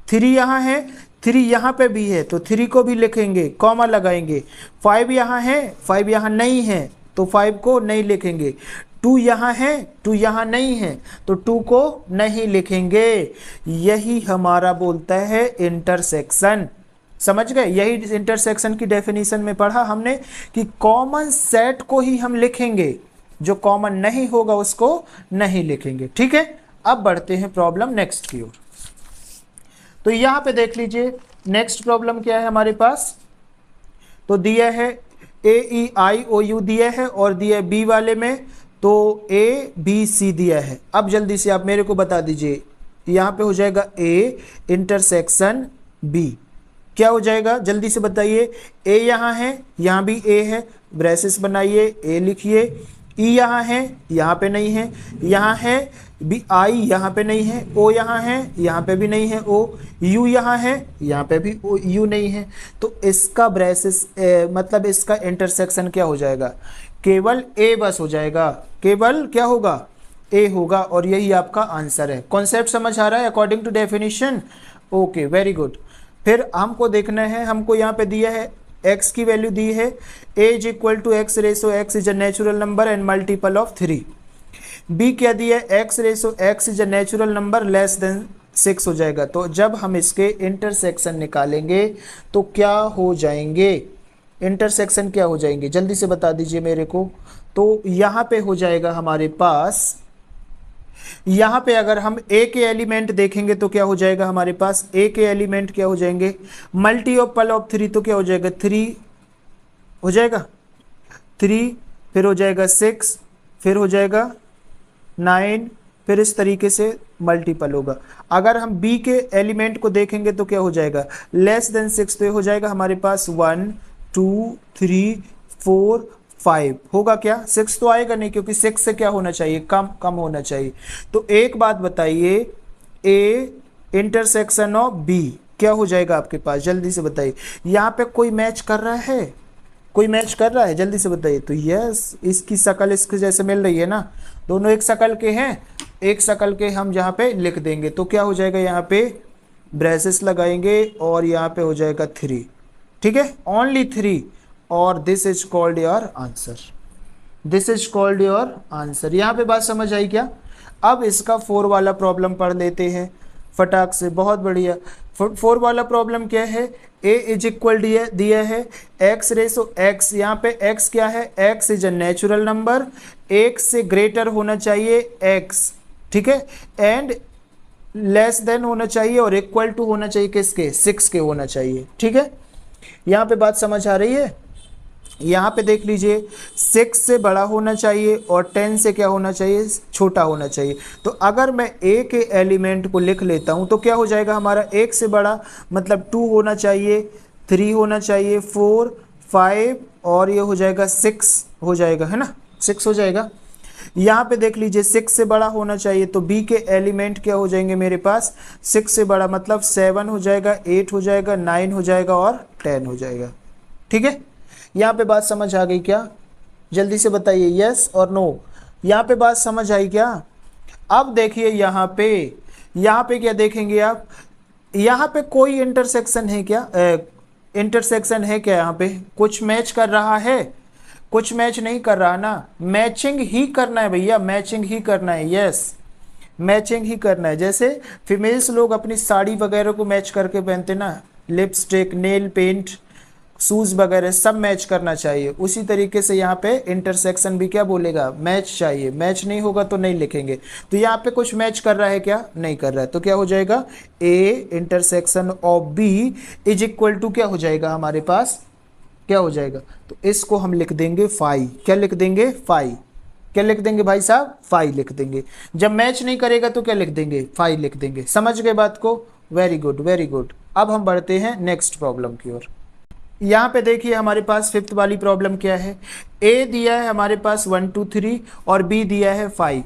3 यहाँ है, 3 यहाँ पे भी है तो 3 को भी लिखेंगे, कॉमा लगाएंगे। 5 यहाँ है, 5 यहाँ नहीं है तो 5 को नहीं लिखेंगे। 2 यहाँ है, 2 यहाँ नहीं है तो 2 को नहीं लिखेंगे। यही हमारा बोलता है इंटरसेक्शन। समझ गए? यही इंटरसेक्शन की डेफिनेशन में पढ़ा हमने कि कॉमन सेट को ही हम लिखेंगे, जो कॉमन नहीं होगा उसको नहीं लिखेंगे। ठीक है, अब बढ़ते हैं प्रॉब्लम नेक्स्ट की ओर। तो यहां पे देख लीजिए नेक्स्ट प्रॉब्लम क्या है हमारे पास। तो दिया है AEIOU दिया है और दिया है बी वाले में तो ABC दिया है। अब जल्दी से आप मेरे को बता दीजिए, यहां पे हो जाएगा A इंटरसेक्शन B, क्या हो जाएगा जल्दी से बताइए। A यहाँ है, यहाँ भी A है, ब्रेसेस बनाइए, A लिखिए। E यहाँ है, यहाँ पे नहीं है, यहाँ है भी I यहाँ पे नहीं है, O यहाँ है, यहाँ पे भी नहीं है O, U यहाँ है, यहाँ पे भी U नहीं है। तो इसका ब्रेसेस मतलब इसका इंटरसेक्शन क्या हो जाएगा, केवल A बस हो जाएगा, केवल क्या होगा A होगा। और यही आपका आंसर है। कॉन्सेप्ट समझ आ रहा है according to definition? Okay, very good. फिर हमको देखना है, हमको यहाँ पे दिया है x की वैल्यू दी है a is equal to x ratio x is a natural number and multiple of 3। b क्या दिया है, x Resso x is a natural number less than 6 हो जाएगा। तो जब हम इसके इंटरसेक्शन निकालेंगे तो क्या हो जाएंगे, इंटरसेक्शन क्या हो जाएंगे जल्दी से बता दीजिए मेरे को। तो यहाँ पे हो जाएगा हमारे पास, यहाँ पे अगर हम a के एलिमेंट देखेंगे तो क्या हो जाएगा हमारे पास, a के एलिमेंट क्या हो जाएंगे, मल्टीपल ऑफ 3 तो क्या हो जाएगा 3 हो जाएगा, 3 फिर हो जाएगा 6 फिर हो जाएगा 9 फिर इस तरीके से मल्टीपल होगा। अगर हम b के एलिमेंट को देखेंगे तो क्या हो जाएगा, लेस देन 6 तो ये हो जाएगा हमारे पास 1 2 3 4 5 होगा क्या, 6 तो आएगा नहीं क्योंकि 6 से क्या होना चाहिए, कम कम होना चाहिए। तो एक बात बताइए, A इंटरसेक्शन ऑफ B क्या हो जाएगा आपके पास, जल्दी से बताइए। यहाँ पे कोई मैच कर रहा है, कोई मैच कर रहा है जल्दी से बताइए। तो यस, इसकी शक्ल इसके जैसे मिल रही है ना, दोनों एक शक्ल के हैं, एक शक्ल के हम यहाँ पे लिख देंगे। तो क्या हो जाएगा, यहाँ पे ब्रेसेस लगाएंगे और यहाँ पे हो जाएगा 3, ठीक है, ओनली 3 और this is called your answer, this is called your answer. यहाँ पे बात समझ आई क्या? अब इसका 4 वाला प्रॉब्लम पढ़ लेते हैं फटाक से, बहुत बढ़िया। 4 वाला प्रॉब्लम क्या है, a इज इक्वल दिया है x रेसो x, यहाँ पे x क्या है, x is a natural number, 1 से ग्रेटर होना चाहिए x, ठीक है, एंड लेस देन होना चाहिए और इक्वल टू होना चाहिए किसके, 6 के होना चाहिए, ठीक है। यहाँ पे बात समझ आ रही है? यहाँ पे देख लीजिए 6 से बड़ा होना चाहिए और 10 से क्या होना चाहिए, छोटा होना चाहिए। तो अगर मैं a के एलिमेंट को लिख लेता हूँ तो क्या हो जाएगा हमारा, 1 से बड़ा मतलब 2 होना चाहिए, 3 होना चाहिए, 4 5 और ये हो जाएगा 6 हो जाएगा, है ना, 6 हो जाएगा। यहाँ पे देख लीजिए 6 से बड़ा होना चाहिए तो b के एलिमेंट क्या हो जाएंगे मेरे पास, 6 से बड़ा मतलब 7 हो जाएगा, 8 हो जाएगा, 9 हो जाएगा और 10 हो जाएगा, ठीक है। यहाँ पे बात समझ आ गई क्या, जल्दी से बताइए यस और नो। यहाँ पे बात समझ आई क्या? अब देखिए यहाँ पे क्या देखेंगे आप, यहाँ पे कोई इंटरसेक्शन है क्या, इंटरसेक्शन है क्या, यहाँ पे कुछ मैच कर रहा है, कुछ मैच नहीं कर रहा ना, मैचिंग ही करना है भैया, मैचिंग ही करना है, यस मैचिंग ही करना है। जैसे फीमेल्स लोग अपनी साड़ी वगैरह को मैच करके पहनते ना, लिपस्टिक, नेल पेंट, शूज वगैरह सब मैच करना चाहिए, उसी तरीके से यहाँ पे इंटरसेक्शन भी क्या बोलेगा, मैच चाहिए, मैच नहीं होगा तो नहीं लिखेंगे। तो यहाँ पे कुछ मैच कर रहा है क्या, नहीं कर रहा है, तो क्या हो जाएगा, A intersection of B is equal to क्या हो जाएगा हमारे पास, क्या हो जाएगा, तो इसको हम लिख देंगे 5, क्या लिख देंगे 5, क्या लिख देंगे भाई साहब 5 लिख देंगे। जब मैच नहीं करेगा तो क्या लिख देंगे, 5 लिख देंगे। समझ गए बात को, वेरी गुड वेरी गुड। अब हम बढ़ते हैं नेक्स्ट प्रॉब्लम की ओर। यहाँ पे देखिए हमारे पास 5th वाली प्रॉब्लम क्या है, A दिया है हमारे पास 1 2 3 और B दिया है 5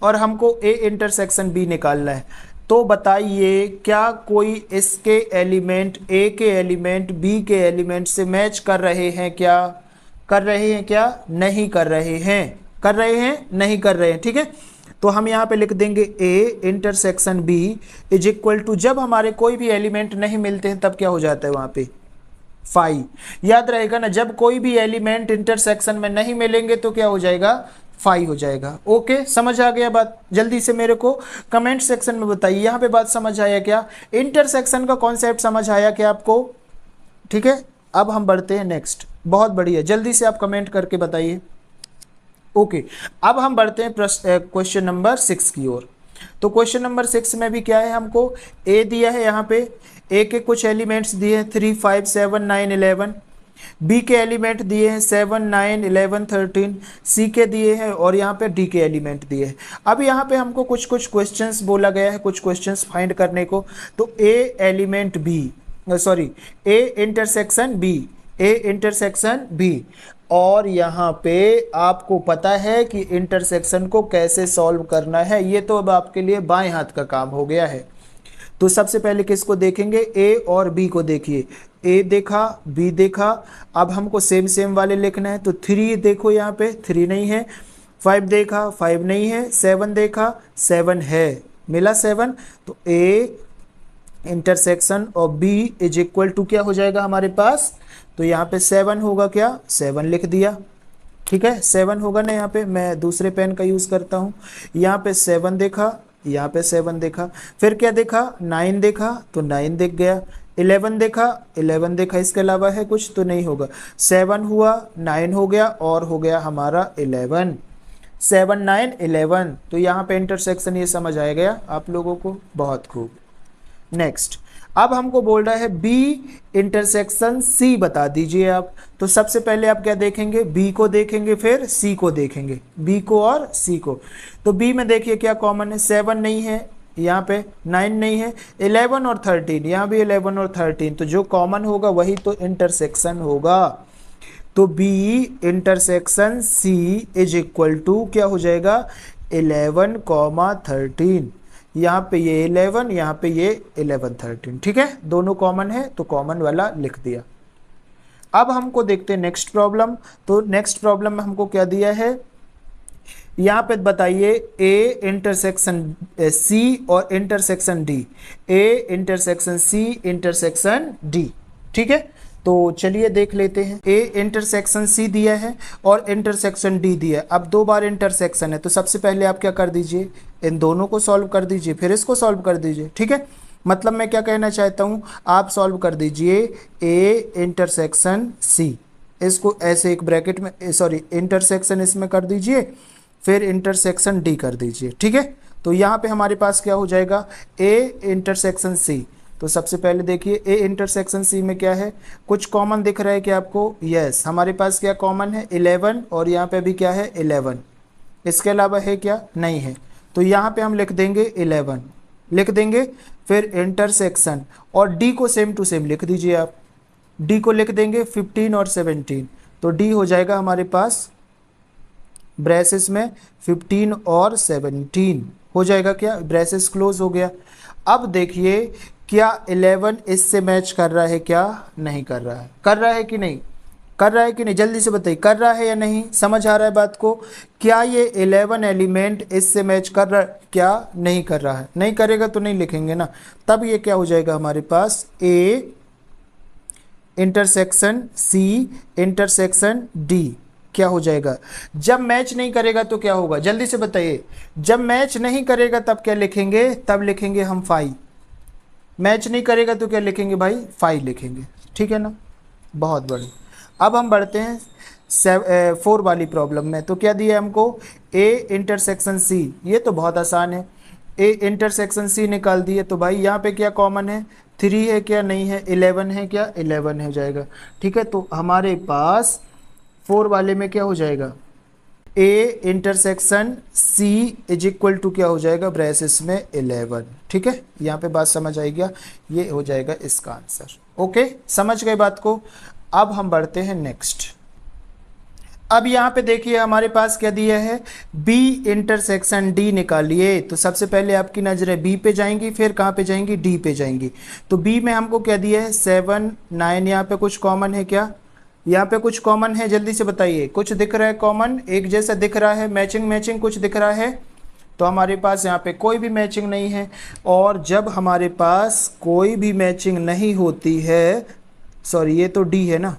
और हमको A इंटरसेक्शन B निकालना है। तो बताइए क्या कोई इसके एलिमेंट A के एलिमेंट B के एलिमेंट से मैच कर रहे हैं क्या, कर रहे हैं क्या, नहीं कर रहे हैं, कर रहे हैं नहीं कर रहे हैं, ठीक है। तो हम यहाँ पे लिख देंगे A intersection B is equal to, जब हमारे कोई भी एलिमेंट नहीं मिलते हैं तब क्या हो जाता है वहाँ पे फाई। याद रहेगा ना, जब कोई भी एलिमेंट इंटरसेक्शन में नहीं मिलेंगे तो क्या हो जाएगा, फाई हो जाएगा। ओके, समझ आ गया बात? जल्दी से मेरे को कमेंट सेक्शन में बताइए यहाँ पे बात समझ आया क्या, इंटरसेक्शन का कॉन्सेप्ट समझ आया क्या आपको? ठीक है, अब हम बढ़ते हैं नेक्स्ट। बहुत बढ़िया, जल्दी से आप कमेंट करके बताइए। ओके, अब हम बढ़ते हैं क्वेश्चन नंबर 6 की ओर। तो क्वेश्चन नंबर 6 में भी क्या है, हमको ए दिया है, यहाँ पे ए के कुछ एलिमेंट्स दिए हैं 3 5 7 9 11, बी के एलिमेंट दिए हैं 7 9 11 13, सी के दिए हैं और यहाँ पे डी के एलिमेंट दिए हैं। अब यहाँ पे हमको कुछ कुछ क्वेश्चंस बोला गया है, कुछ क्वेश्चंस फाइंड करने को। तो A element B, sorry A intersection B, A intersection B, और यहाँ पे आपको पता है कि इंटरसेक्शन को कैसे सॉल्व करना है, ये तो अब आपके लिए बाएं हाथ का काम हो गया है। तो सबसे पहले किसको देखेंगे, ए और बी को देखिए। ए देखा, बी देखा, अब हमको सेम सेम वाले लिखना है। तो 3 देखो, यहाँ पे 3 नहीं है, 5 देखा, 5 नहीं है, 7 देखा, 7 है, मिला 7। तो ए इंटरसेक्शन और बी इज इक्वल टू क्या हो जाएगा हमारे पास, तो यहाँ पे 7 होगा, क्या 7 लिख दिया। ठीक है, 7 होगा ना, यहाँ पे मैं दूसरे पेन का यूज़ करता हूँ। यहाँ पे 7 देखा, यहाँ पे 7 देखा, फिर क्या देखा, 9 देखा, तो 9 दिख गया, 11 देखा, 11 देखा, इसके अलावा है कुछ तो नहीं होगा। 7 हुआ, 9 हो गया और हो गया हमारा 11, 7 9 11। तो यहाँ पे इंटरसेक्शन ये समझ आ गया आप लोगों को, बहुत खूब। नेक्स्ट, अब हमको बोल रहा है बी इंटरसेक्शन सी बता दीजिए आप। तो सबसे पहले आप क्या देखेंगे, बी को देखेंगे, फिर सी को देखेंगे, बी को और सी को। तो बी में देखिए क्या कॉमन है, 7 नहीं है, यहाँ पे 9 नहीं है, 11 और 13, यहाँ भी 11 और 13, तो जो कॉमन होगा वही तो इंटरसेक्शन होगा। तो B intersection C is equal to क्या हो जाएगा, 11,13। यहाँ पे ये 11, यहाँ पे ये 11 13, ठीक है, दोनों कॉमन है तो कॉमन वाला लिख दिया। अब हमको देखते हैं नेक्स्ट प्रॉब्लम। तो नेक्स्ट प्रॉब्लम में हमको क्या दिया है, यहाँ पे बताइए ए इंटरसेक्शन सी और intersection D, A intersection C intersection D. ठीक है, तो चलिए देख लेते हैं। ए इंटरसेक्शन सी दिया है और इंटरसेक्शन डी दिया है। अब 2 बार इंटरसेक्शन है, तो सबसे पहले आप क्या कर दीजिए, इन दोनों को सॉल्व कर दीजिए, फिर इसको सॉल्व कर दीजिए। ठीक है, मतलब मैं क्या कहना चाहता हूँ, आप सॉल्व कर दीजिए ए इंटरसेक्शन सी, इसको ऐसे एक ब्रैकेट में, सॉरी इंटरसेक्शन इसमें कर दीजिए, फिर इंटरसेक्शन डी कर दीजिए। ठीक है, तो यहाँ पे हमारे पास क्या हो जाएगा, ए इंटरसेक्शन सी। तो सबसे पहले देखिए ए इंटरसेक्शन सी में क्या है, कुछ कॉमन दिख रहा है क्या आपको? यस, हमारे पास क्या कॉमन है, 11, और यहाँ पे भी क्या है 11, इसके अलावा है क्या, नहीं है। तो यहाँ पे हम लिख देंगे 11 लिख देंगे, फिर इंटरसेक्शन, और डी को सेम टू सेम लिख दीजिए आप, डी को लिख देंगे 15 और 17। तो डी हो जाएगा हमारे पास ब्रेसेस में 15 और 17 हो जाएगा, क्या ब्रेसेस क्लोज हो गया। अब देखिए क्या 11 इससे मैच कर रहा है, क्या नहीं कर रहा है, कर रहा है कि नहीं, कर रहा है कि नहीं, जल्दी से बताइए, कर रहा है या नहीं, समझ आ रहा है बात को? क्या ये 11 एलिमेंट इससे मैच कर रहा है, क्या नहीं कर रहा है? नहीं करेगा तो नहीं लिखेंगे ना, तब ये क्या हो जाएगा हमारे पास, A intersection C intersection D क्या हो जाएगा। जब मैच नहीं करेगा तो क्या होगा, जल्दी से बताइए, जब मैच नहीं करेगा तब क्या लिखेंगे, तब लिखेंगे हम फाई। मैच नहीं करेगा तो क्या लिखेंगे भाई, फाई लिखेंगे। ठीक है ना, बहुत बढ़िया। अब हम बढ़ते हैं 4 वाली प्रॉब्लम में। तो क्या दिया है हमको, ए इंटरसेक्शन सी, ये तो बहुत आसान है, ए इंटरसेक्शन सी निकाल दिए। तो भाई यहाँ पे क्या कॉमन है, 3 है क्या, नहीं है, 11 है क्या, 11 हो जाएगा। ठीक है, तो हमारे पास 4 वाले में क्या हो जाएगा, A intersection C is equal to क्या हो जाएगा, ब्रेसेस में 11। ठीक है, यहाँ पे बात समझ आएगी, ये हो जाएगा इसका आंसर। ओके, समझ गए बात को। अब हम बढ़ते हैं नेक्स्ट। अब यहाँ पे देखिए हमारे पास क्या दिया है, बी इंटरसेक्शन डी निकालिए। तो सबसे पहले आपकी नजरें बी पे जाएंगी, फिर कहाँ पे जाएंगी, डी पे जाएंगी। तो बी में हमको क्या दिया है, 7 9, यहाँ पे कुछ कॉमन है क्या, यहाँ पे कुछ कॉमन है, जल्दी से बताइए, कुछ दिख रहा है कॉमन, एक जैसा दिख रहा है, मैचिंग मैचिंग कुछ दिख रहा है, तो हमारे पास यहाँ पे कोई भी मैचिंग नहीं है। और जब हमारे पास कोई भी मैचिंग नहीं होती है, सॉरी ये तो डी है ना,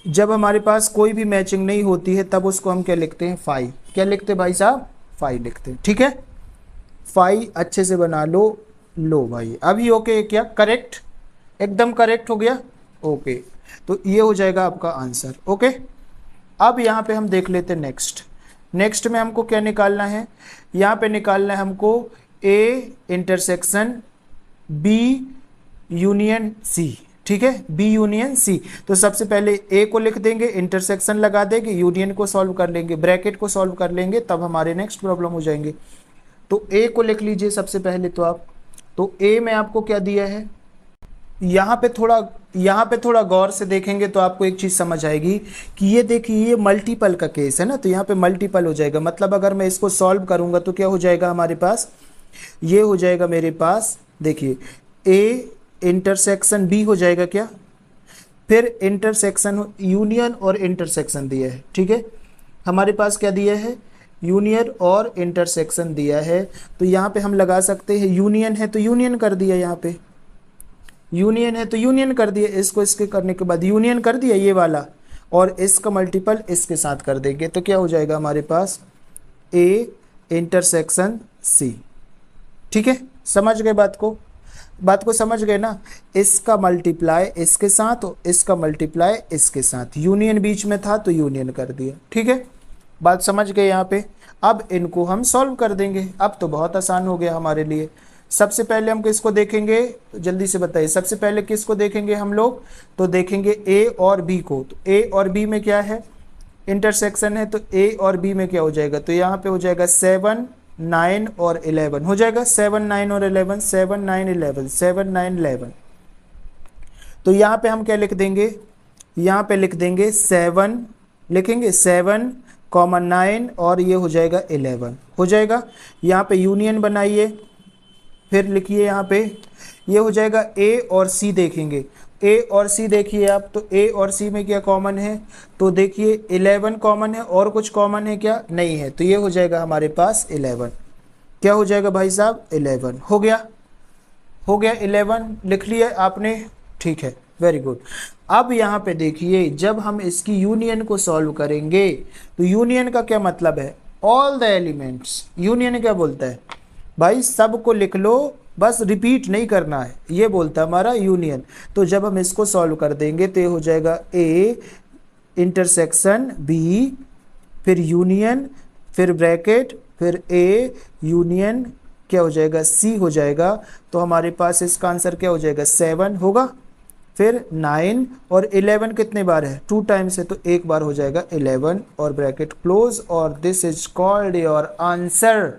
जब हमारे पास कोई भी मैचिंग नहीं होती है तब उसको हम क्या लिखते हैं, फाई। क्या लिखते हैं भाई साहब, फाई लिखते हैं। ठीक है, फाई अच्छे से बना लो भाई। अभी ओके क्या, करेक्ट, एकदम करेक्ट हो गया। ओके, तो ये हो जाएगा आपका आंसर। ओके, अब यहाँ पे हम देख लेते हैं नेक्स्ट में हमको क्या निकालना है। यहाँ पे निकालना है हमको A intersection B union C. ठीक है, बी यूनियन सी। तो सबसे पहले ए को लिख देंगे, इंटरसेक्शन लगा देंगे, यूनियन को सॉल्व कर लेंगे, ब्रैकेट को सॉल्व कर लेंगे, तब हमारे नेक्स्ट प्रॉब्लम हो जाएंगे। तो ए को लिख लीजिए सबसे पहले तो आप। तो ए में आपको क्या दिया है, यहाँ पे थोड़ा गौर से देखेंगे तो आपको एक चीज़ समझ आएगी कि ये देखिए ये मल्टीपल का केस है ना, तो यहाँ पे मल्टीपल हो जाएगा। मतलब अगर मैं इसको सॉल्व करूँगा तो क्या हो जाएगा हमारे पास, ये हो जाएगा मेरे पास, देखिए ए इंटरसेक्शन बी हो जाएगा क्या, फिर इंटरसेक्शन यूनियन और इंटरसेक्शन दिया है। ठीक है, हमारे पास क्या दिया है, यूनियन और इंटरसेक्शन दिया है। तो यहाँ पे हम लगा सकते हैं, यूनियन है तो यूनियन कर दिया, यहाँ पे यूनियन है तो यूनियन कर दिया, इसको इसके करने के बाद यूनियन कर दिया ये वाला, और इसका मल्टीपल इसके साथ कर देंगे तो क्या हो जाएगा हमारे पास, ए इंटरसेक्शन सी। ठीक है, समझ गए बात को समझ गए ना। इसका मल्टीप्लाई इसके साथ और इसका मल्टीप्लाई इसके साथ, यूनियन बीच में था तो यूनियन कर दिया। ठीक है, बात समझ गए यहाँ पे। अब इनको हम सॉल्व कर देंगे। अब तो बहुत आसान हो गया हमारे लिए। सबसे पहले हम किसको देखेंगे, जल्दी से बताइए, सबसे पहले किसको देखेंगे हम लोग, तो देखेंगे ए और बी को। तो ए और बी में क्या है, इंटरसेक्शन है, तो ए और बी में क्या हो जाएगा, तो यहाँ पे हो जाएगा 7 9 और 11 हो जाएगा, 7 9 और 11, 7 9 11, 7 9 11। तो यहाँ पे हम क्या लिख देंगे, यहाँ पे लिख देंगे 7, लिखेंगे 7 9 और ये हो जाएगा 11 हो जाएगा। यहाँ पे यूनियन बनाइए, फिर लिखिए यहाँ पे, ये हो जाएगा ए और सी। देखेंगे ए और सी देखिए आप, तो ए और सी में क्या कॉमन है, तो देखिए 11 कॉमन है, और कुछ कॉमन है क्या, नहीं है, तो ये हो जाएगा हमारे पास 11। क्या हो जाएगा भाई साहब, 11 हो गया 11 लिख लिया आपने। ठीक है, वेरी गुड। अब यहाँ पे देखिए, जब हम इसकी यूनियन को सॉल्व करेंगे तो यूनियन का क्या मतलब है, ऑल द एलिमेंट्स। यूनियन क्या बोलता है भाई, सब को लिख लो, बस रिपीट नहीं करना है, ये बोलता है हमारा यूनियन। तो जब हम इसको सॉल्व कर देंगे तो ये हो जाएगा ए इंटरसेक्शन बी, फिर यूनियन, फिर ब्रैकेट, फिर ए यूनियन क्या हो जाएगा, सी हो जाएगा। तो हमारे पास इसका आंसर क्या हो जाएगा, 7 होगा, फिर 9 और 11 कितने बार है, 2 टाइम्स है, तो एक बार हो जाएगा 11 और ब्रैकेट क्लोज, और this is called your answer.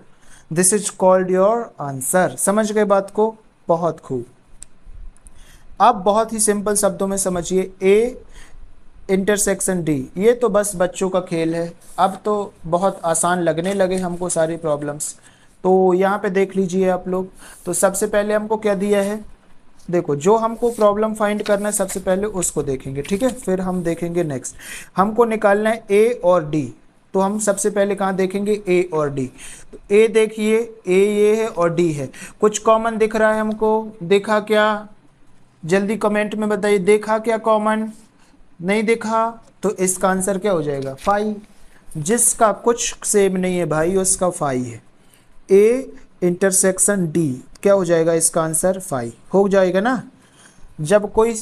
This is called your answer. समझ गए बात को, बहुत खूब। अब बहुत ही सिंपल शब्दों में समझिए, ए इंटरसेक्शन डी, ये तो बस बच्चों का खेल है, अब तो बहुत आसान लगने लगे हमको सारी प्रॉब्लम्स। तो यहाँ पे देख लीजिए आप लोग। तो सबसे पहले हमको क्या दिया है, देखो जो हमको प्रॉब्लम फाइंड करना है सबसे पहले उसको देखेंगे। ठीक है, फिर हम देखेंगे नेक्स्ट। हमको निकालना है ए और डी, तो हम सबसे पहले कहाँ देखेंगे, ए और डी। तो ए देखिए, ए ये है और डी है, कुछ कॉमन दिख रहा है हमको, देखा क्या, जल्दी कमेंट में बताइए, देखा क्या कॉमन, नहीं देखा, तो इसका आंसर क्या हो जाएगा, 5। जिसका कुछ सेम नहीं है भाई उसका 5 है। ए इंटरसेक्शन डी क्या हो जाएगा, इसका आंसर 5 हो जाएगा ना। जब कोई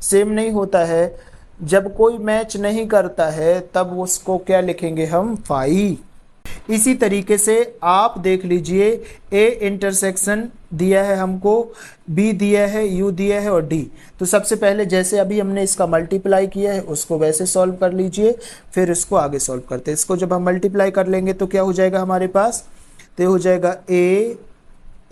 सेम नहीं होता है, जब कोई मैच नहीं करता है, तब उसको क्या लिखेंगे हम, 5। इसी तरीके से आप देख लीजिए, ए इंटरसेक्शन दिया है हमको, बी दिया है, यू दिया है और डी। तो सबसे पहले जैसे अभी हमने इसका मल्टीप्लाई किया है उसको वैसे सॉल्व कर लीजिए, फिर इसको आगे सॉल्व करते हैं। इसको जब हम मल्टीप्लाई कर लेंगे तो क्या हो जाएगा हमारे पास, तो हो जाएगा ए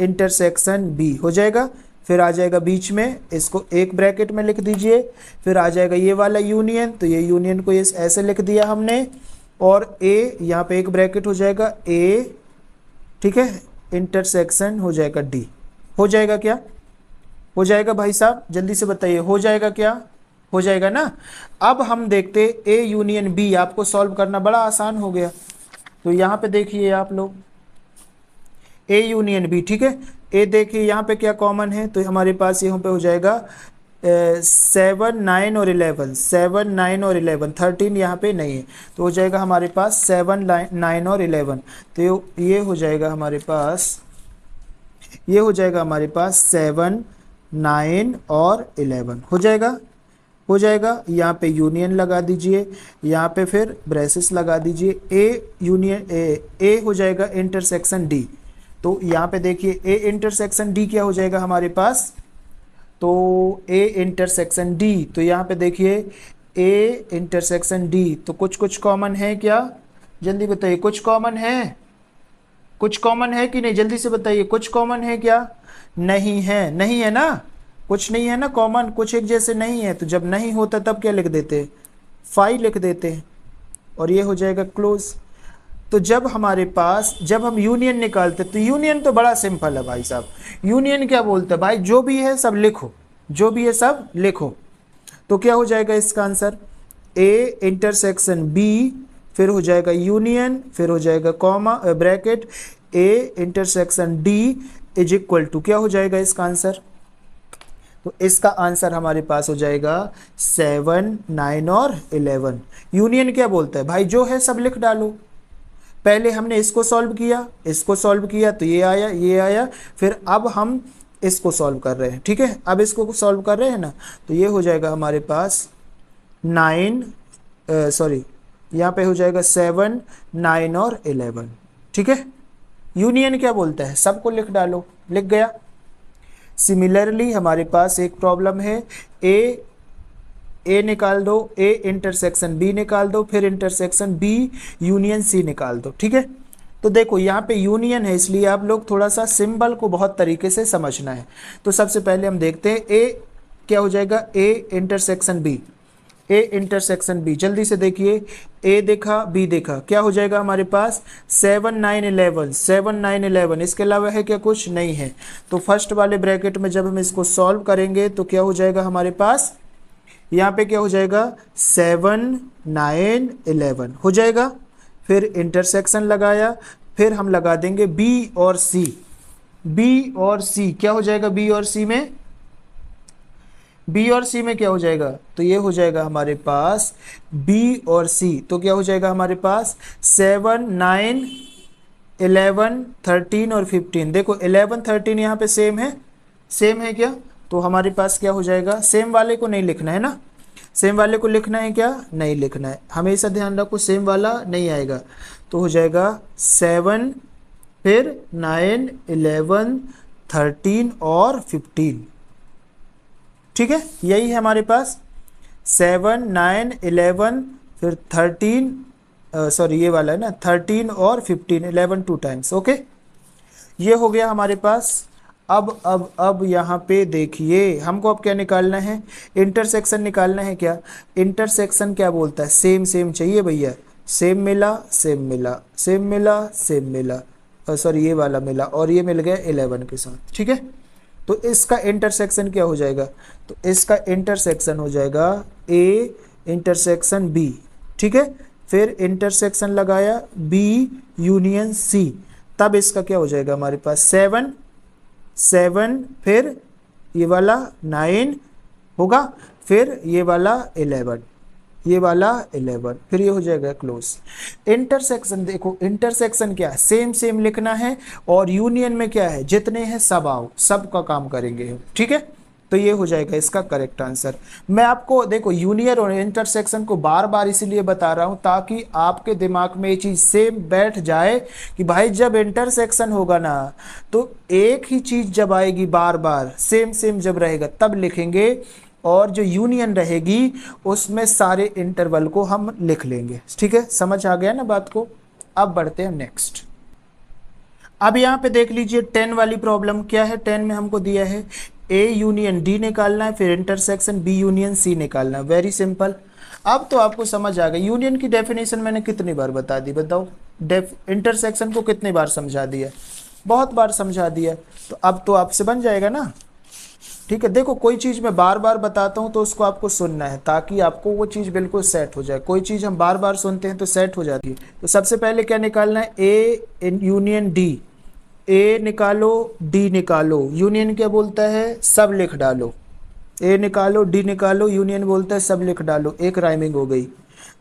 इंटरसेक्शन बी हो जाएगा, फिर आ जाएगा बीच में, इसको एक ब्रैकेट में लिख दीजिए, फिर आ जाएगा ये वाला यूनियन, तो ये यूनियन को ये ऐसे लिख दिया हमने, और ए यहाँ पे एक ब्रैकेट हो जाएगा ए, ठीक है, इंटरसेक्शन हो जाएगा डी। हो जाएगा क्या, हो जाएगा भाई साहब, जल्दी से बताइए, हो जाएगा क्या, हो जाएगा ना। अब हम देखते ए यूनियन बी, आपको सॉल्व करना बड़ा आसान हो गया। तो यहाँ पे देखिए आप लोग, ए यूनियन बी, ठीक है। ए देखिए यहाँ पे क्या कॉमन है, तो हमारे पास यहाँ पे हो जाएगा 7 9 और 11, 7 9 और 11, 13 यहाँ पे नहीं है, तो हो जाएगा हमारे पास 7 9 और 11। तो ये हो जाएगा हमारे पास, ये हो जाएगा हमारे पास 7 9 और 11 हो जाएगा, हो जाएगा। यहाँ पे यूनियन लगा दीजिए, यहाँ पे फिर ब्रेसेस लगा दीजिए, ए यूनियन ए हो जाएगा इंटरसेक्शन डी। तो यहाँ पे देखिए ए इंटरसेक्शन डी क्या हो जाएगा हमारे पास, तो ए इंटरसेक्शन डी, तो यहाँ पे देखिए ए इंटरसेक्शन डी, तो कुछ कुछ कॉमन है क्या, जल्दी बताइए, कुछ कॉमन है, कुछ कॉमन है कि नहीं, जल्दी से बताइए, कुछ कॉमन है क्या, नहीं है, नहीं है ना, कुछ नहीं है ना कॉमन, कुछ एक जैसे नहीं है। तो जब नहीं होता तब क्या लिख देते हैं, फाई लिख देते हैं, और ये हो जाएगा क्लोज। तो जब हमारे पास, जब हम यूनियन निकालते, तो यूनियन तो बड़ा सिंपल है भाई साहब, यूनियन क्या बोलते हैं भाई, जो भी है सब लिखो, जो भी है सब लिखो। तो क्या हो जाएगा इसका आंसर, ए इंटरसेक्शन बी, फिर हो जाएगा यूनियन, फिर हो जाएगा comma bracket, A intersection D is equal to, क्या हो जाएगा इसका आंसर, तो इसका आंसर हमारे पास हो जाएगा 7 9 और 11। यूनियन क्या बोलता है भाई, जो है सब लिख डालो। पहले हमने इसको सॉल्व किया, इसको सॉल्व किया, तो ये आया, ये आया, फिर अब हम इसको सॉल्व कर रहे हैं, ठीक है, अब इसको सॉल्व कर रहे हैं ना, तो ये हो जाएगा हमारे पास 9 सॉरी यहाँ पे हो जाएगा 7 9 और 11, ठीक है। यूनियन क्या बोलता है, सबको लिख डालो, लिख गया। सिमिलरली हमारे पास एक प्रॉब्लम है, ए निकाल दो, ए इंटरसेक्शन बी निकाल दो, फिर इंटरसेक्शन बी यूनियन सी निकाल दो, ठीक है। तो देखो यहाँ पे यूनियन है, इसलिए आप लोग थोड़ा सा सिंबल को बहुत तरीके से समझना है। तो सबसे पहले हम देखते हैं ए क्या हो जाएगा, A intersection B, A intersection B, जल्दी से देखिए, ए देखा बी देखा, क्या हो जाएगा हमारे पास 7 9 11, 7 9 11, इसके अलावा है क्या, कुछ नहीं है। तो फर्स्ट वाले ब्रैकेट में जब हम इसको सॉल्व करेंगे तो क्या हो जाएगा हमारे पास, यहाँ पे क्या हो जाएगा 7 9 11 हो जाएगा, फिर इंटरसेक्शन लगाया, फिर हम लगा देंगे बी और सी, बी और सी क्या हो जाएगा, बी और सी में, बी और सी में क्या हो जाएगा, तो ये हो जाएगा हमारे पास बी और सी, तो क्या हो जाएगा हमारे पास 7 9 11 13 और 15। देखो 11 13 यहाँ पे सेम है, सेम है क्या, तो हमारे पास क्या हो जाएगा, सेम वाले को नहीं लिखना है ना, सेम वाले को लिखना है क्या, नहीं लिखना है, हमेशा ध्यान रखो सेम वाला नहीं आएगा। तो हो जाएगा 7 फिर 9 11 13 और 15, ठीक है, यही है हमारे पास 7 9 11 फिर 13 सॉरी ये वाला है ना 13 और 15, 11 2 टाइम्स, ओके, ये हो गया हमारे पास। अब यहाँ पे देखिए हमको अब क्या निकालना है, इंटरसेक्शन निकालना है। क्या इंटरसेक्शन क्या बोलता है, सेम सेम चाहिए भैया, सेम मिला सेम मिला, सेम मिला सेम मिला, सॉरी ये वाला मिला और ये मिल गया 11 के साथ, ठीक है। तो इसका इंटरसेक्शन क्या हो जाएगा, तो इसका इंटरसेक्शन हो जाएगा ए इंटरसेक्शन बी, ठीक है, फिर इंटरसेक्शन लगाया बी यूनियन सी, तब इसका क्या हो जाएगा हमारे पास 7 7 फिर ये वाला 9 होगा, फिर ये वाला 11, ये वाला 11, फिर ये हो जाएगा क्लोज। इंटरसेक्शन देखो, इंटरसेक्शन क्या है, सेम सेम लिखना है, और यूनियन में क्या है, जितने हैं सब आओ, सब का काम करेंगे, ठीक है। तो ये हो जाएगा इसका करेक्ट आंसर। मैं आपको देखो यूनियन और इंटरसेक्शन को बार बार इसीलिए बता रहा हूं ताकि आपके दिमाग में ये चीज़ सेम बैठ जाए कि भाई जब इंटरसेक्शन होगा ना तो एक ही चीज़ जब आएगी बार बार सेम सेम जब रहेगा तब लिखेंगे, और जो यूनियन रहेगी उसमें सारे इंटरवल को हम लिख लेंगे, ठीक है, समझ आ गया ना बात को। अब बढ़ते हैं नेक्स्ट। अब यहाँ पे देख लीजिए 10 वाली प्रॉब्लम क्या है, 10 में हमको दिया है ए यूनियन डी निकालना है, फिर इंटरसेक्शन बी यूनियन सी निकालना है, वेरी सिंपल। अब तो आपको समझ आ गई, यूनियन की डेफिनेशन मैंने कितनी बार बता दी बताओ, इंटरसेक्शन को कितनी बार समझा दिया, बहुत बार समझा दिया, तो अब तो आपसे बन जाएगा ना, ठीक है। देखो कोई चीज़ मैं बार बार बताता हूँ तो उसको आपको सुनना है ताकि आपको वो चीज़ बिल्कुल सेट हो जाए, कोई चीज़ हम बार बार सुनते हैं तो सेट हो जाती है। तो सबसे पहले क्या निकालना है, ए यूनियन डी, ए निकालो डी निकालो, यूनियन क्या बोलता है, सब लिख डालो। ए निकालो डी निकालो, यूनियन बोलता है सब लिख डालो, एक राइमिंग हो गई।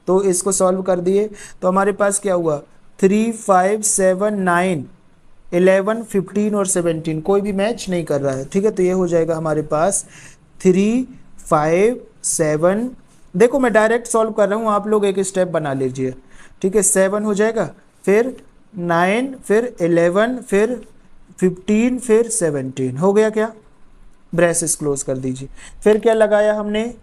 तो इसको सॉल्व कर दिए तो हमारे पास क्या हुआ, 3 5 7 9 11 15 और 17, कोई भी मैच नहीं कर रहा है। ठीक है, तो ये हो जाएगा हमारे पास 3 5 7, देखो मैं डायरेक्ट सॉल्व कर रहा हूँ, आप लोग एक स्टेप बना लीजिए। ठीक है, 7 हो जाएगा, फिर 9, फिर 11, फिर 15, फिर 17, हो गया क्या, ब्रेसेस क्लोज कर दीजिए। फिर क्या लगाया हमने,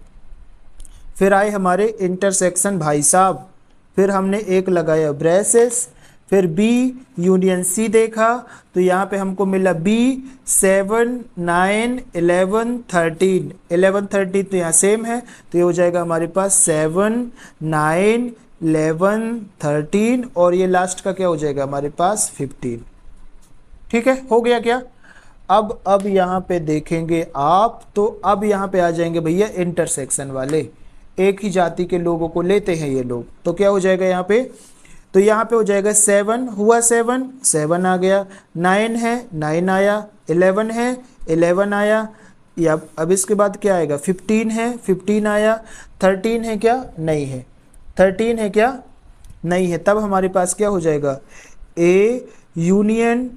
फिर आए हमारे इंटरसेक्शन भाई साहब, फिर हमने एक लगाया ब्रेसेस, फिर बी यूनियन सी देखा तो यहाँ पे हमको मिला बी 7 9 11 13, 11 13 तो यहाँ सेम है, तो ये हो जाएगा हमारे पास 7 9 11 13 और ये लास्ट का क्या हो जाएगा हमारे पास 15। ठीक है, हो गया क्या। अब यहाँ पे देखेंगे आप, तो अब यहाँ पे आ जाएंगे भैया इंटरसेक्शन वाले, एक ही जाति के लोगों को लेते हैं ये लोग, तो क्या हो जाएगा यहाँ पे, तो यहाँ पे हो जाएगा 7 हुआ, 7 7 आ गया, 9 है 9 आया, 11 है 11 आया, या अब इसके बाद क्या आएगा, 15 है 15 आया, 13 है क्या, नहीं है, 13 है क्या, नहीं है, तब हमारे पास क्या हो जाएगा, A union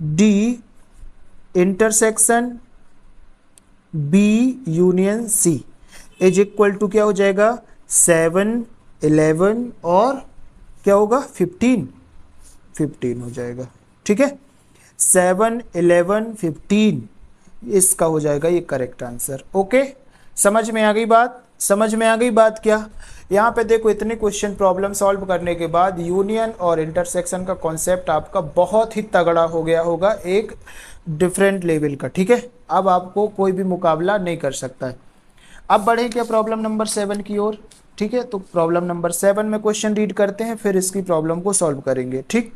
D intersection B union C is equal to क्या हो जाएगा, 7 11 और क्या होगा 15 15 हो जाएगा। ठीक है, 7 11 15 इसका हो जाएगा ये करेक्ट आंसर। ओके, समझ में आ गई बात, समझ में आ गई बात क्या। यहाँ पे देखो इतने क्वेश्चन प्रॉब्लम सॉल्व करने के बाद यूनियन और इंटरसेक्शन का कॉन्सेप्ट आपका बहुत ही तगड़ा हो गया होगा, एक डिफरेंट लेवल का। ठीक है, अब आपको कोई भी मुकाबला नहीं कर सकता है। अब बढ़े क्या प्रॉब्लम नंबर 7 की ओर। ठीक है, तो प्रॉब्लम नंबर 7 में क्वेश्चन रीड करते हैं, फिर इसकी प्रॉब्लम को सॉल्व करेंगे। ठीक,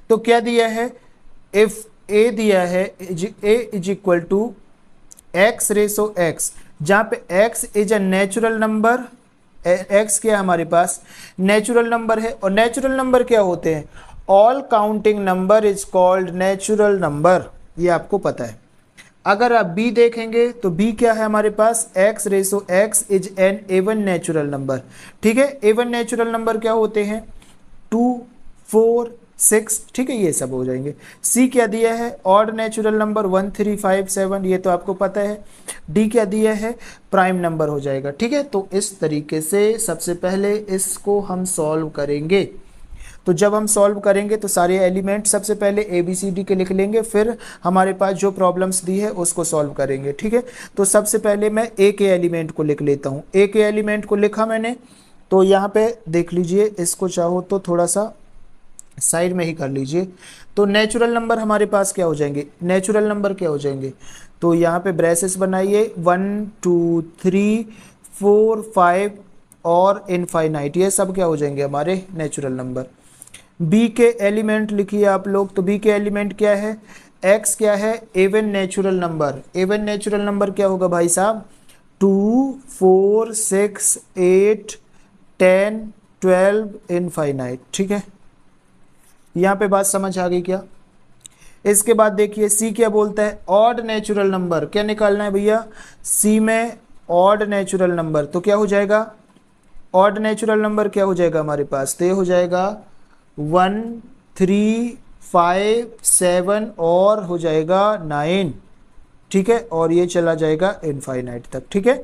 तो क्या दिया है, इफ ए दिया है A is equal to x रेसो एक्स, जहाँ पे X is a natural number, X क्या है हमारे पास नेचुरल नंबर है, और नेचुरल नंबर क्या होते हैं, all counting number is called natural number, ये आपको पता है। अगर आप b देखेंगे तो b क्या है हमारे पास, x Resso x is an even natural number. ठीक है, एवन नेचुरल नंबर क्या होते हैं, 2 4 6, ठीक है, ये सब हो जाएंगे। c क्या दिया है, ऑड नेचुरल नंबर 1 3 5 7, ये तो आपको पता है। d क्या दिया है, प्राइम नंबर हो जाएगा। ठीक है, तो इस तरीके से सबसे पहले इसको हम सॉल्व करेंगे। तो जब हम सॉल्व करेंगे तो सारे एलिमेंट सबसे पहले ए बी सी डी के लिख लेंगे, फिर हमारे पास जो प्रॉब्लम्स दी है उसको सॉल्व करेंगे। ठीक है, तो सबसे पहले मैं ए के एलिमेंट को लिख लेता हूँ। ए के एलिमेंट को लिखा मैंने, तो यहाँ पे देख लीजिए, इसको चाहो तो थोड़ा सा साइड में ही कर लीजिए। तो नेचुरल नंबर हमारे पास क्या हो जाएंगे, नेचुरल नंबर क्या हो जाएंगे, तो यहाँ पे ब्रेसेस बनाइए 1 2 3 4 5 और इनफाइनाइट, ये सब क्या हो जाएंगे हमारे नेचुरल नंबर। बी के एलिमेंट लिखिए आप लोग, तो बी के एलिमेंट क्या है, एक्स क्या है, even natural number. Even natural number क्या होगा भाई साहब, 2 4 6 8 10 12 इनफाइनाइट। ठीक है, यहाँ पे बात समझ आ गई क्या। इसके बाद देखिए सी क्या बोलता है, ऑड नेचुरल नंबर, क्या निकालना है भैया, सी में ऑड नेचुरल नंबर, तो क्या हो जाएगा, ऑड नेचुरल नंबर क्या हो जाएगा हमारे पास, तो ये हो जाएगा 1 3 5 7 और हो जाएगा 9। ठीक है, और ये चला जाएगा इनफाइनाइट तक। ठीक है,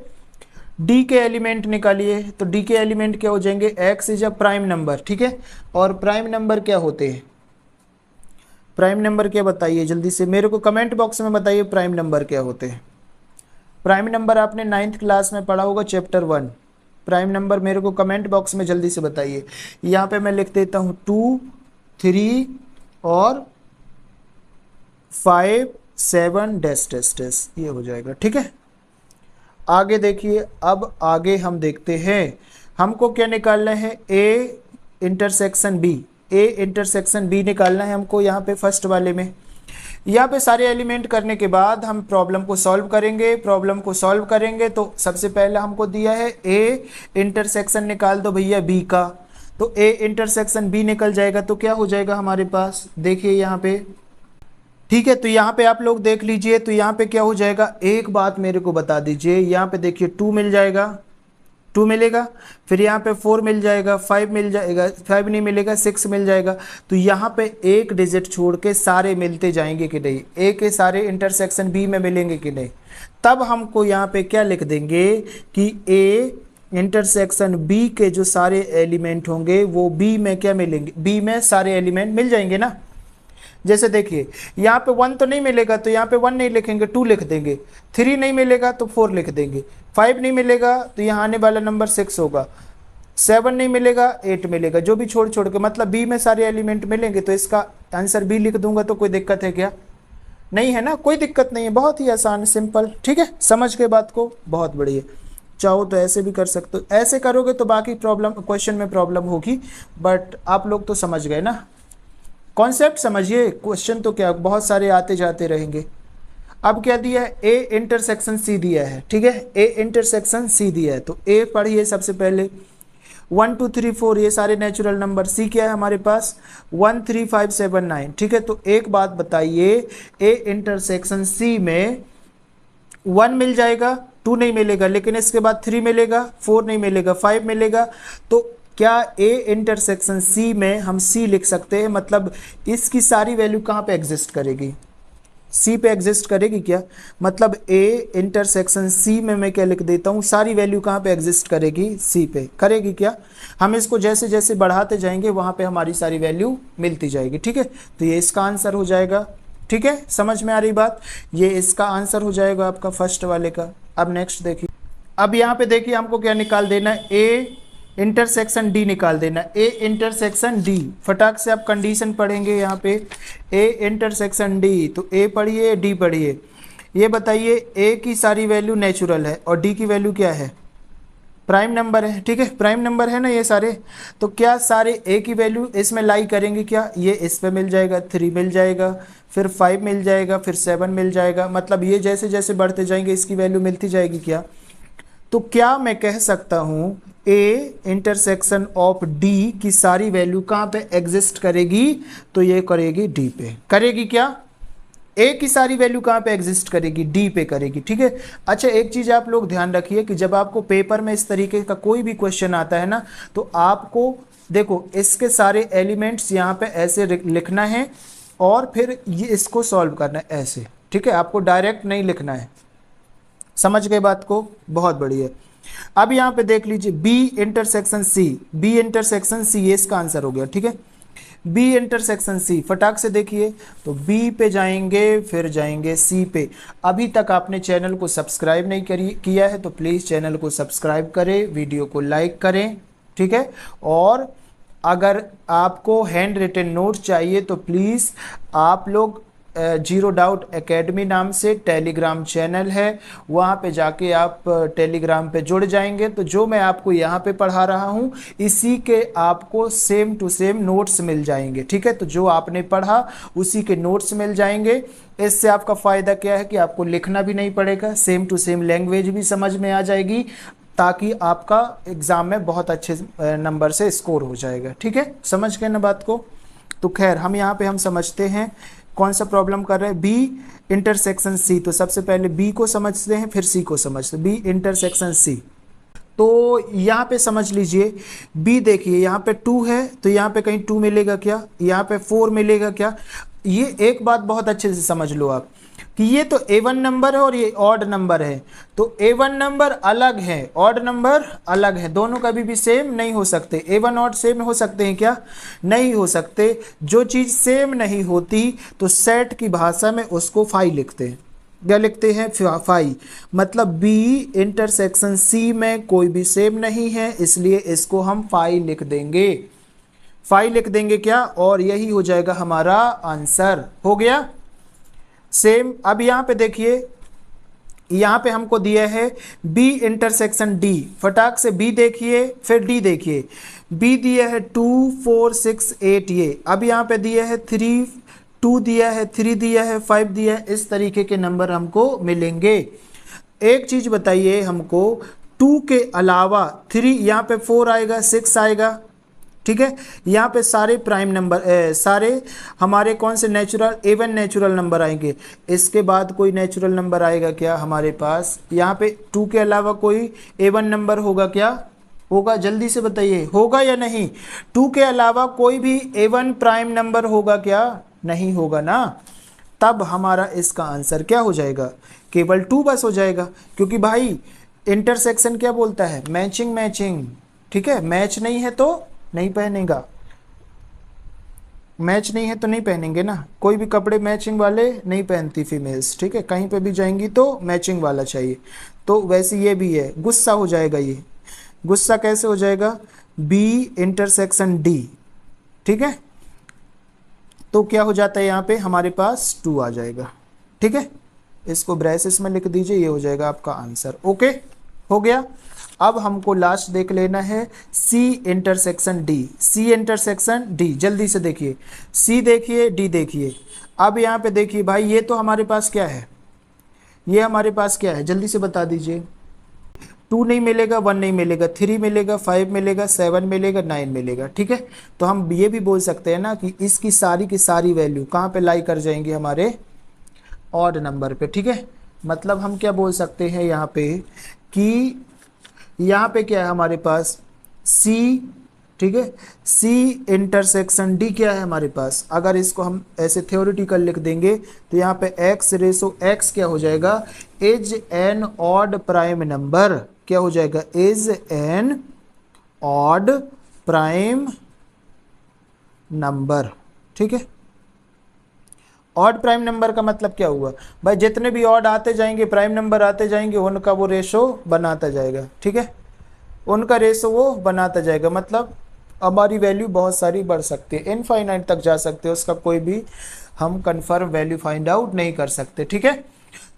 डी के एलिमेंट निकालिए, तो डी के एलिमेंट क्या हो जाएंगे, x is a prime number. ठीक है, और प्राइम नंबर क्या होते हैं, प्राइम नंबर क्या बताइए जल्दी से, मेरे को कमेंट बॉक्स में बताइए प्राइम नंबर क्या होते हैं। प्राइम नंबर आपने 9th क्लास में पढ़ा होगा, चैप्टर 1। प्राइम नंबर मेरे को कमेंट बॉक्स में जल्दी से बताइए। यहाँ पे मैं लिख देता हूँ 2 3 और 5 7 डैश डैश डैश, ये हो जाएगा। ठीक है, आगे देखिए, अब आगे हम देखते हैं हमको क्या निकालना है, A intersection B, A intersection B निकालना है हमको। यहाँ पे फर्स्ट वाले में, यहाँ पे सारे एलिमेंट करने के बाद हम प्रॉब्लम को सॉल्व करेंगे। प्रॉब्लम को सॉल्व करेंगे तो सबसे पहले हमको दिया है ए इंटरसेक्शन निकाल दो भैया बी का, तो ए इंटरसेक्शन बी निकल जाएगा, तो क्या हो जाएगा हमारे पास, देखिए यहाँ पे, ठीक है। तो यहाँ पे आप लोग देख लीजिए, तो यहाँ पे क्या हो जाएगा, एक बात मेरे को बता दीजिए, यहाँ पे देखिए 2 मिल जाएगा, 2 मिलेगा, फिर यहाँ पे 4 मिल जाएगा, 5 मिल जाएगा, 5 नहीं मिलेगा, 6 मिल जाएगा। तो यहाँ पे एक डिजिट छोड़ के सारे मिलते जाएंगे कि नहीं, ए के सारे इंटरसेक्शन बी में मिलेंगे कि नहीं। तब हमको यहाँ पे क्या लिख देंगे कि ए इंटरसेक्शन बी के जो सारे एलिमेंट होंगे वो बी में क्या मिलेंगे, बी में सारे एलिमेंट मिल जाएंगे ना। जैसे देखिए यहाँ पे 1 तो नहीं मिलेगा, तो यहाँ पे 1 नहीं लिखेंगे, 2 लिख देंगे, 3 नहीं मिलेगा तो 4 लिख देंगे, 5 नहीं मिलेगा तो यहाँ आने वाला नंबर 6 होगा, 7 नहीं मिलेगा 8 मिलेगा, जो भी छोड़ छोड़ के, मतलब बी में सारे एलिमेंट मिलेंगे, तो इसका आंसर बी लिख दूंगा। तो कोई दिक्कत है क्या, नहीं है ना, कोई दिक्कत नहीं है, बहुत ही आसान सिंपल, ठीक है। समझ के बात को, बहुत बढ़िया। चाहो तो ऐसे भी कर सकते हो, ऐसे करोगे तो बाकी प्रॉब्लम क्वेश्चन में प्रॉब्लम होगी, बट आप लोग तो समझ गए ना, कॉन्सेप्ट समझिए, क्वेश्चन तो क्या बहुत सारे आते जाते रहेंगे। अब क्या दिया है, ए इंटरसेक्शन सी दिया है, ठीक है, ए इंटरसेक्शन सी दिया है, तो ए पढ़िए सबसे पहले, 1 2 3 4 ये सारे नेचुरल नंबर, सी क्या है हमारे पास 1 3 5 7 9, ठीक है। तो एक बात बताइए, ए इंटरसेक्शन सी में 1 मिल जाएगा, 2 नहीं मिलेगा, लेकिन इसके बाद 3 मिलेगा, 4 नहीं मिलेगा, 5 मिलेगा, तो क्या ए इंटरसेक्शन सी में हम सी लिख सकते हैं, मतलब इसकी सारी वैल्यू कहाँ पे एग्जिस्ट करेगी, सी पे एग्जिस्ट करेगी क्या, मतलब ए इंटरसेक्शन सी में मैं क्या लिख देता हूँ, सारी वैल्यू कहाँ पे एग्जिस्ट करेगी, सी पे करेगी क्या। हम इसको जैसे जैसे बढ़ाते जाएंगे वहाँ पे हमारी सारी वैल्यू मिलती जाएगी, ठीक है। तो ये इसका आंसर हो जाएगा, ठीक है, समझ में आ रही बात, ये इसका आंसर हो जाएगा आपका फर्स्ट वाले का। अब नेक्स्ट देखिए, अब यहाँ पे देखिए हमको क्या निकाल देना है, ए इंटरसेक्शन डी निकाल देना, ए इंटरसेक्शन डी, फटाक से आप कंडीशन पढ़ेंगे यहाँ पे, ए इंटरसेक्शन डी, तो ए पढ़िए डी पढ़िए। ये बताइए ए की सारी वैल्यू नेचुरल है और डी की वैल्यू क्या है, प्राइम नंबर है, ठीक है, प्राइम नंबर है ना ये सारे। तो क्या सारे ए की वैल्यू इसमें लाई करेंगे क्या, ये इस पे मिल जाएगा, 3 मिल जाएगा, फिर 5 मिल जाएगा, फिर 7 मिल जाएगा, मतलब ये जैसे जैसे बढ़ते जाएंगे इसकी वैल्यू मिलती जाएगी क्या। तो क्या मैं कह सकता हूँ ए इंटरसेक्शन ऑफ डी की सारी वैल्यू कहाँ पे एग्जिस्ट करेगी, तो ये करेगी डी पे, करेगी क्या, ए की सारी वैल्यू कहाँ पे एग्जिस्ट करेगी, डी पे करेगी, ठीक है। अच्छा एक चीज़ आप लोग ध्यान रखिए कि जब आपको पेपर में इस तरीके का कोई भी क्वेश्चन आता है ना, तो आपको देखो इसके सारे एलिमेंट्स यहाँ पे ऐसे लिखना है और फिर ये इसको सॉल्व करना है ऐसे, ठीक है, आपको डायरेक्ट नहीं लिखना है, समझ गए बात को, बहुत बढ़िया। अब यहाँ पे देख लीजिए B intersection C, B intersection C, ये इसका आंसर हो गया, ठीक है, बी इंटरसेक्शन सी, फटाक से देखिए, तो बी पे जाएंगे फिर जाएंगे सी पे। अभी तक आपने चैनल को सब्सक्राइब नहीं किया है तो प्लीज़ चैनल को सब्सक्राइब करें, वीडियो को लाइक करें, ठीक है। और अगर आपको हैंड रिटन नोट चाहिए तो प्लीज़ आप लोग जीरो डाउट एकेडमी नाम से टेलीग्राम चैनल है, वहाँ पे जाके आप टेलीग्राम पे जुड़ जाएंगे, तो जो मैं आपको यहाँ पे पढ़ा रहा हूँ इसी के आपको सेम टू सेम नोट्स मिल जाएंगे, ठीक है। तो जो आपने पढ़ा उसी के नोट्स मिल जाएंगे। इससे आपका फ़ायदा क्या है कि आपको लिखना भी नहीं पड़ेगा, सेम टू सेम लैंग्वेज भी समझ में आ जाएगी, ताकि आपका एग्ज़ाम में बहुत अच्छे नंबर से स्कोर हो जाएगा, ठीक है, समझ गए ना बात को। तो खैर हम यहाँ पे हम समझते हैं कौन सा प्रॉब्लम कर रहे हैं, बी इंटरसेक्शन सी, तो सबसे पहले बी को समझते हैं फिर सी को समझते हैं, बी इंटरसेक्शन सी। तो यहाँ पे समझ लीजिए बी, देखिए यहाँ पे 2 है तो यहाँ पे कहीं 2 मिलेगा क्या, यहाँ पे 4 मिलेगा क्या। ये एक बात बहुत अच्छे से समझ लो आप कि ये तो A1 नंबर है और ये ऑड नंबर है, तो A1 नंबर अलग है, ऑड नंबर अलग है, दोनों कभी भी सेम नहीं हो सकते। A1 ऑड सेम हो सकते हैं क्या, नहीं हो सकते। जो चीज़ सेम नहीं होती तो सेट की भाषा में उसको फाई लिखते हैं, क्या लिखते हैं, फाई। मतलब B इंटरसेक्शन C में कोई भी सेम नहीं है, इसलिए इसको हम फाई लिख देंगे, फाई लिख देंगे क्या, और यही हो जाएगा हमारा आंसर, हो गया सेम। अब यहाँ पे देखिए यहाँ पे हमको दिया है B इंटरसेक्शन D, फटाक से B देखिए फिर D देखिए, B दिया है 2 4 6 8 ये, अब यहाँ पे दिया है 3 2 दिया है, 3 दिया है, 5 दिया है, इस तरीके के नंबर हमको मिलेंगे। एक चीज़ बताइए हमको, 2 के अलावा 3, यहाँ पे 4 आएगा, 6 आएगा, ठीक है। यहाँ पे सारे प्राइम नंबर सारे हमारे कौन से नेचुरल इवन नेचुरल नंबर आएंगे। इसके बाद कोई नेचुरल नंबर आएगा क्या हमारे पास, यहाँ पे 2 के अलावा कोई इवन नंबर होगा क्या, होगा, जल्दी से बताइए, होगा या नहीं। 2 के अलावा कोई भी इवन प्राइम नंबर होगा क्या, नहीं होगा ना। तब हमारा इसका आंसर क्या हो जाएगा, केवल 2 बस हो जाएगा, क्योंकि भाई इंटरसेक्शन क्या बोलता है, मैचिंग मैचिंग, ठीक है। मैच नहीं है तो नहीं पहनेगा, मैच नहीं है तो नहीं पहनेंगे ना, कोई भी कपड़े मैचिंग वाले नहीं पहनती फीमेल्स, ठीक है। कहीं पे भी जाएंगी तो मैचिंग वाला चाहिए। तो वैसे ये भी है, गुस्सा हो जाएगा, ये गुस्सा कैसे हो जाएगा, बी इंटरसेक्शन डी, ठीक है। तो क्या हो जाता है यहाँ पे हमारे पास 2 आ जाएगा, ठीक है। इसको ब्रेसेस में लिख दीजिए, ये हो जाएगा आपका आंसर। ओके, हो गया। अब हमको लास्ट देख लेना है C intersection D, C intersection D, जल्दी से देखिए, सी देखिए, डी देखिए। अब यहाँ पे देखिए भाई, ये तो हमारे पास क्या है, ये हमारे पास क्या है, जल्दी से बता दीजिए। 2 नहीं मिलेगा, 1 नहीं मिलेगा, 3 मिलेगा, 5 मिलेगा, 7 मिलेगा, 9 मिलेगा, ठीक है। तो हम ये भी बोल सकते हैं ना कि इसकी सारी की सारी वैल्यू कहाँ पे लाई कर जाएंगी, हमारे ऑड नंबर पे, ठीक है। मतलब हम क्या बोल सकते हैं यहाँ पे कि यहाँ पे क्या है हमारे पास C, ठीक है, C इंटरसेक्शन D क्या है हमारे पास। अगर इसको हम ऐसे थ्योरेटिकल लिख देंगे तो यहाँ पे x रेशो x क्या हो जाएगा, is an odd prime number, क्या हो जाएगा, is an odd prime number, ठीक है। ऑड प्राइम नंबर का मतलब क्या हुआ भाई, जितने भी ऑड आते जाएंगे, प्राइम नंबर आते जाएंगे, उनका वो रेशो बनाता जाएगा, ठीक है, उनका रेशो वो बनाता जाएगा। मतलब हमारी वैल्यू बहुत सारी बढ़ सकती है, इनफाइनाइट तक जा सकते हैं, उसका कोई भी हम कंफर्म वैल्यू फाइंड आउट नहीं कर सकते, ठीक है।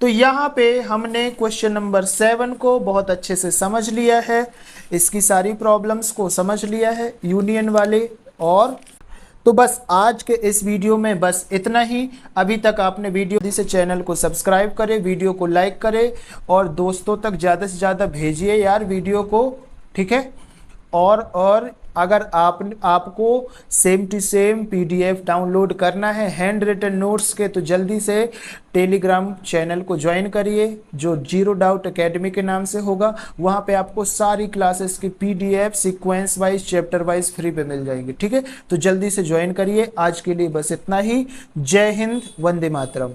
तो यहाँ पे हमने क्वेश्चन नंबर 7 को बहुत अच्छे से समझ लिया है, इसकी सारी प्रॉब्लम्स को समझ लिया है, यूनियन वाले। और तो बस आज के इस वीडियो में बस इतना ही। अभी तक आपने वीडियो से चैनल को सब्सक्राइब करें, वीडियो को लाइक करें और दोस्तों तक ज़्यादा से ज़्यादा भेजिए यार वीडियो को, ठीक है। और अगर आपको same to same PDF download करना है हैंड रिटन नोट्स के, तो जल्दी से टेलीग्राम चैनल को ज्वाइन करिए जो जीरो डाउट एकेडमी के नाम से होगा। वहाँ पे आपको सारी क्लासेस की PDF sequence wise chapter wise free पे मिल जाएंगे, ठीक है। तो जल्दी से ज्वाइन करिए। आज के लिए बस इतना ही। जय हिंद, वंदे मातरम।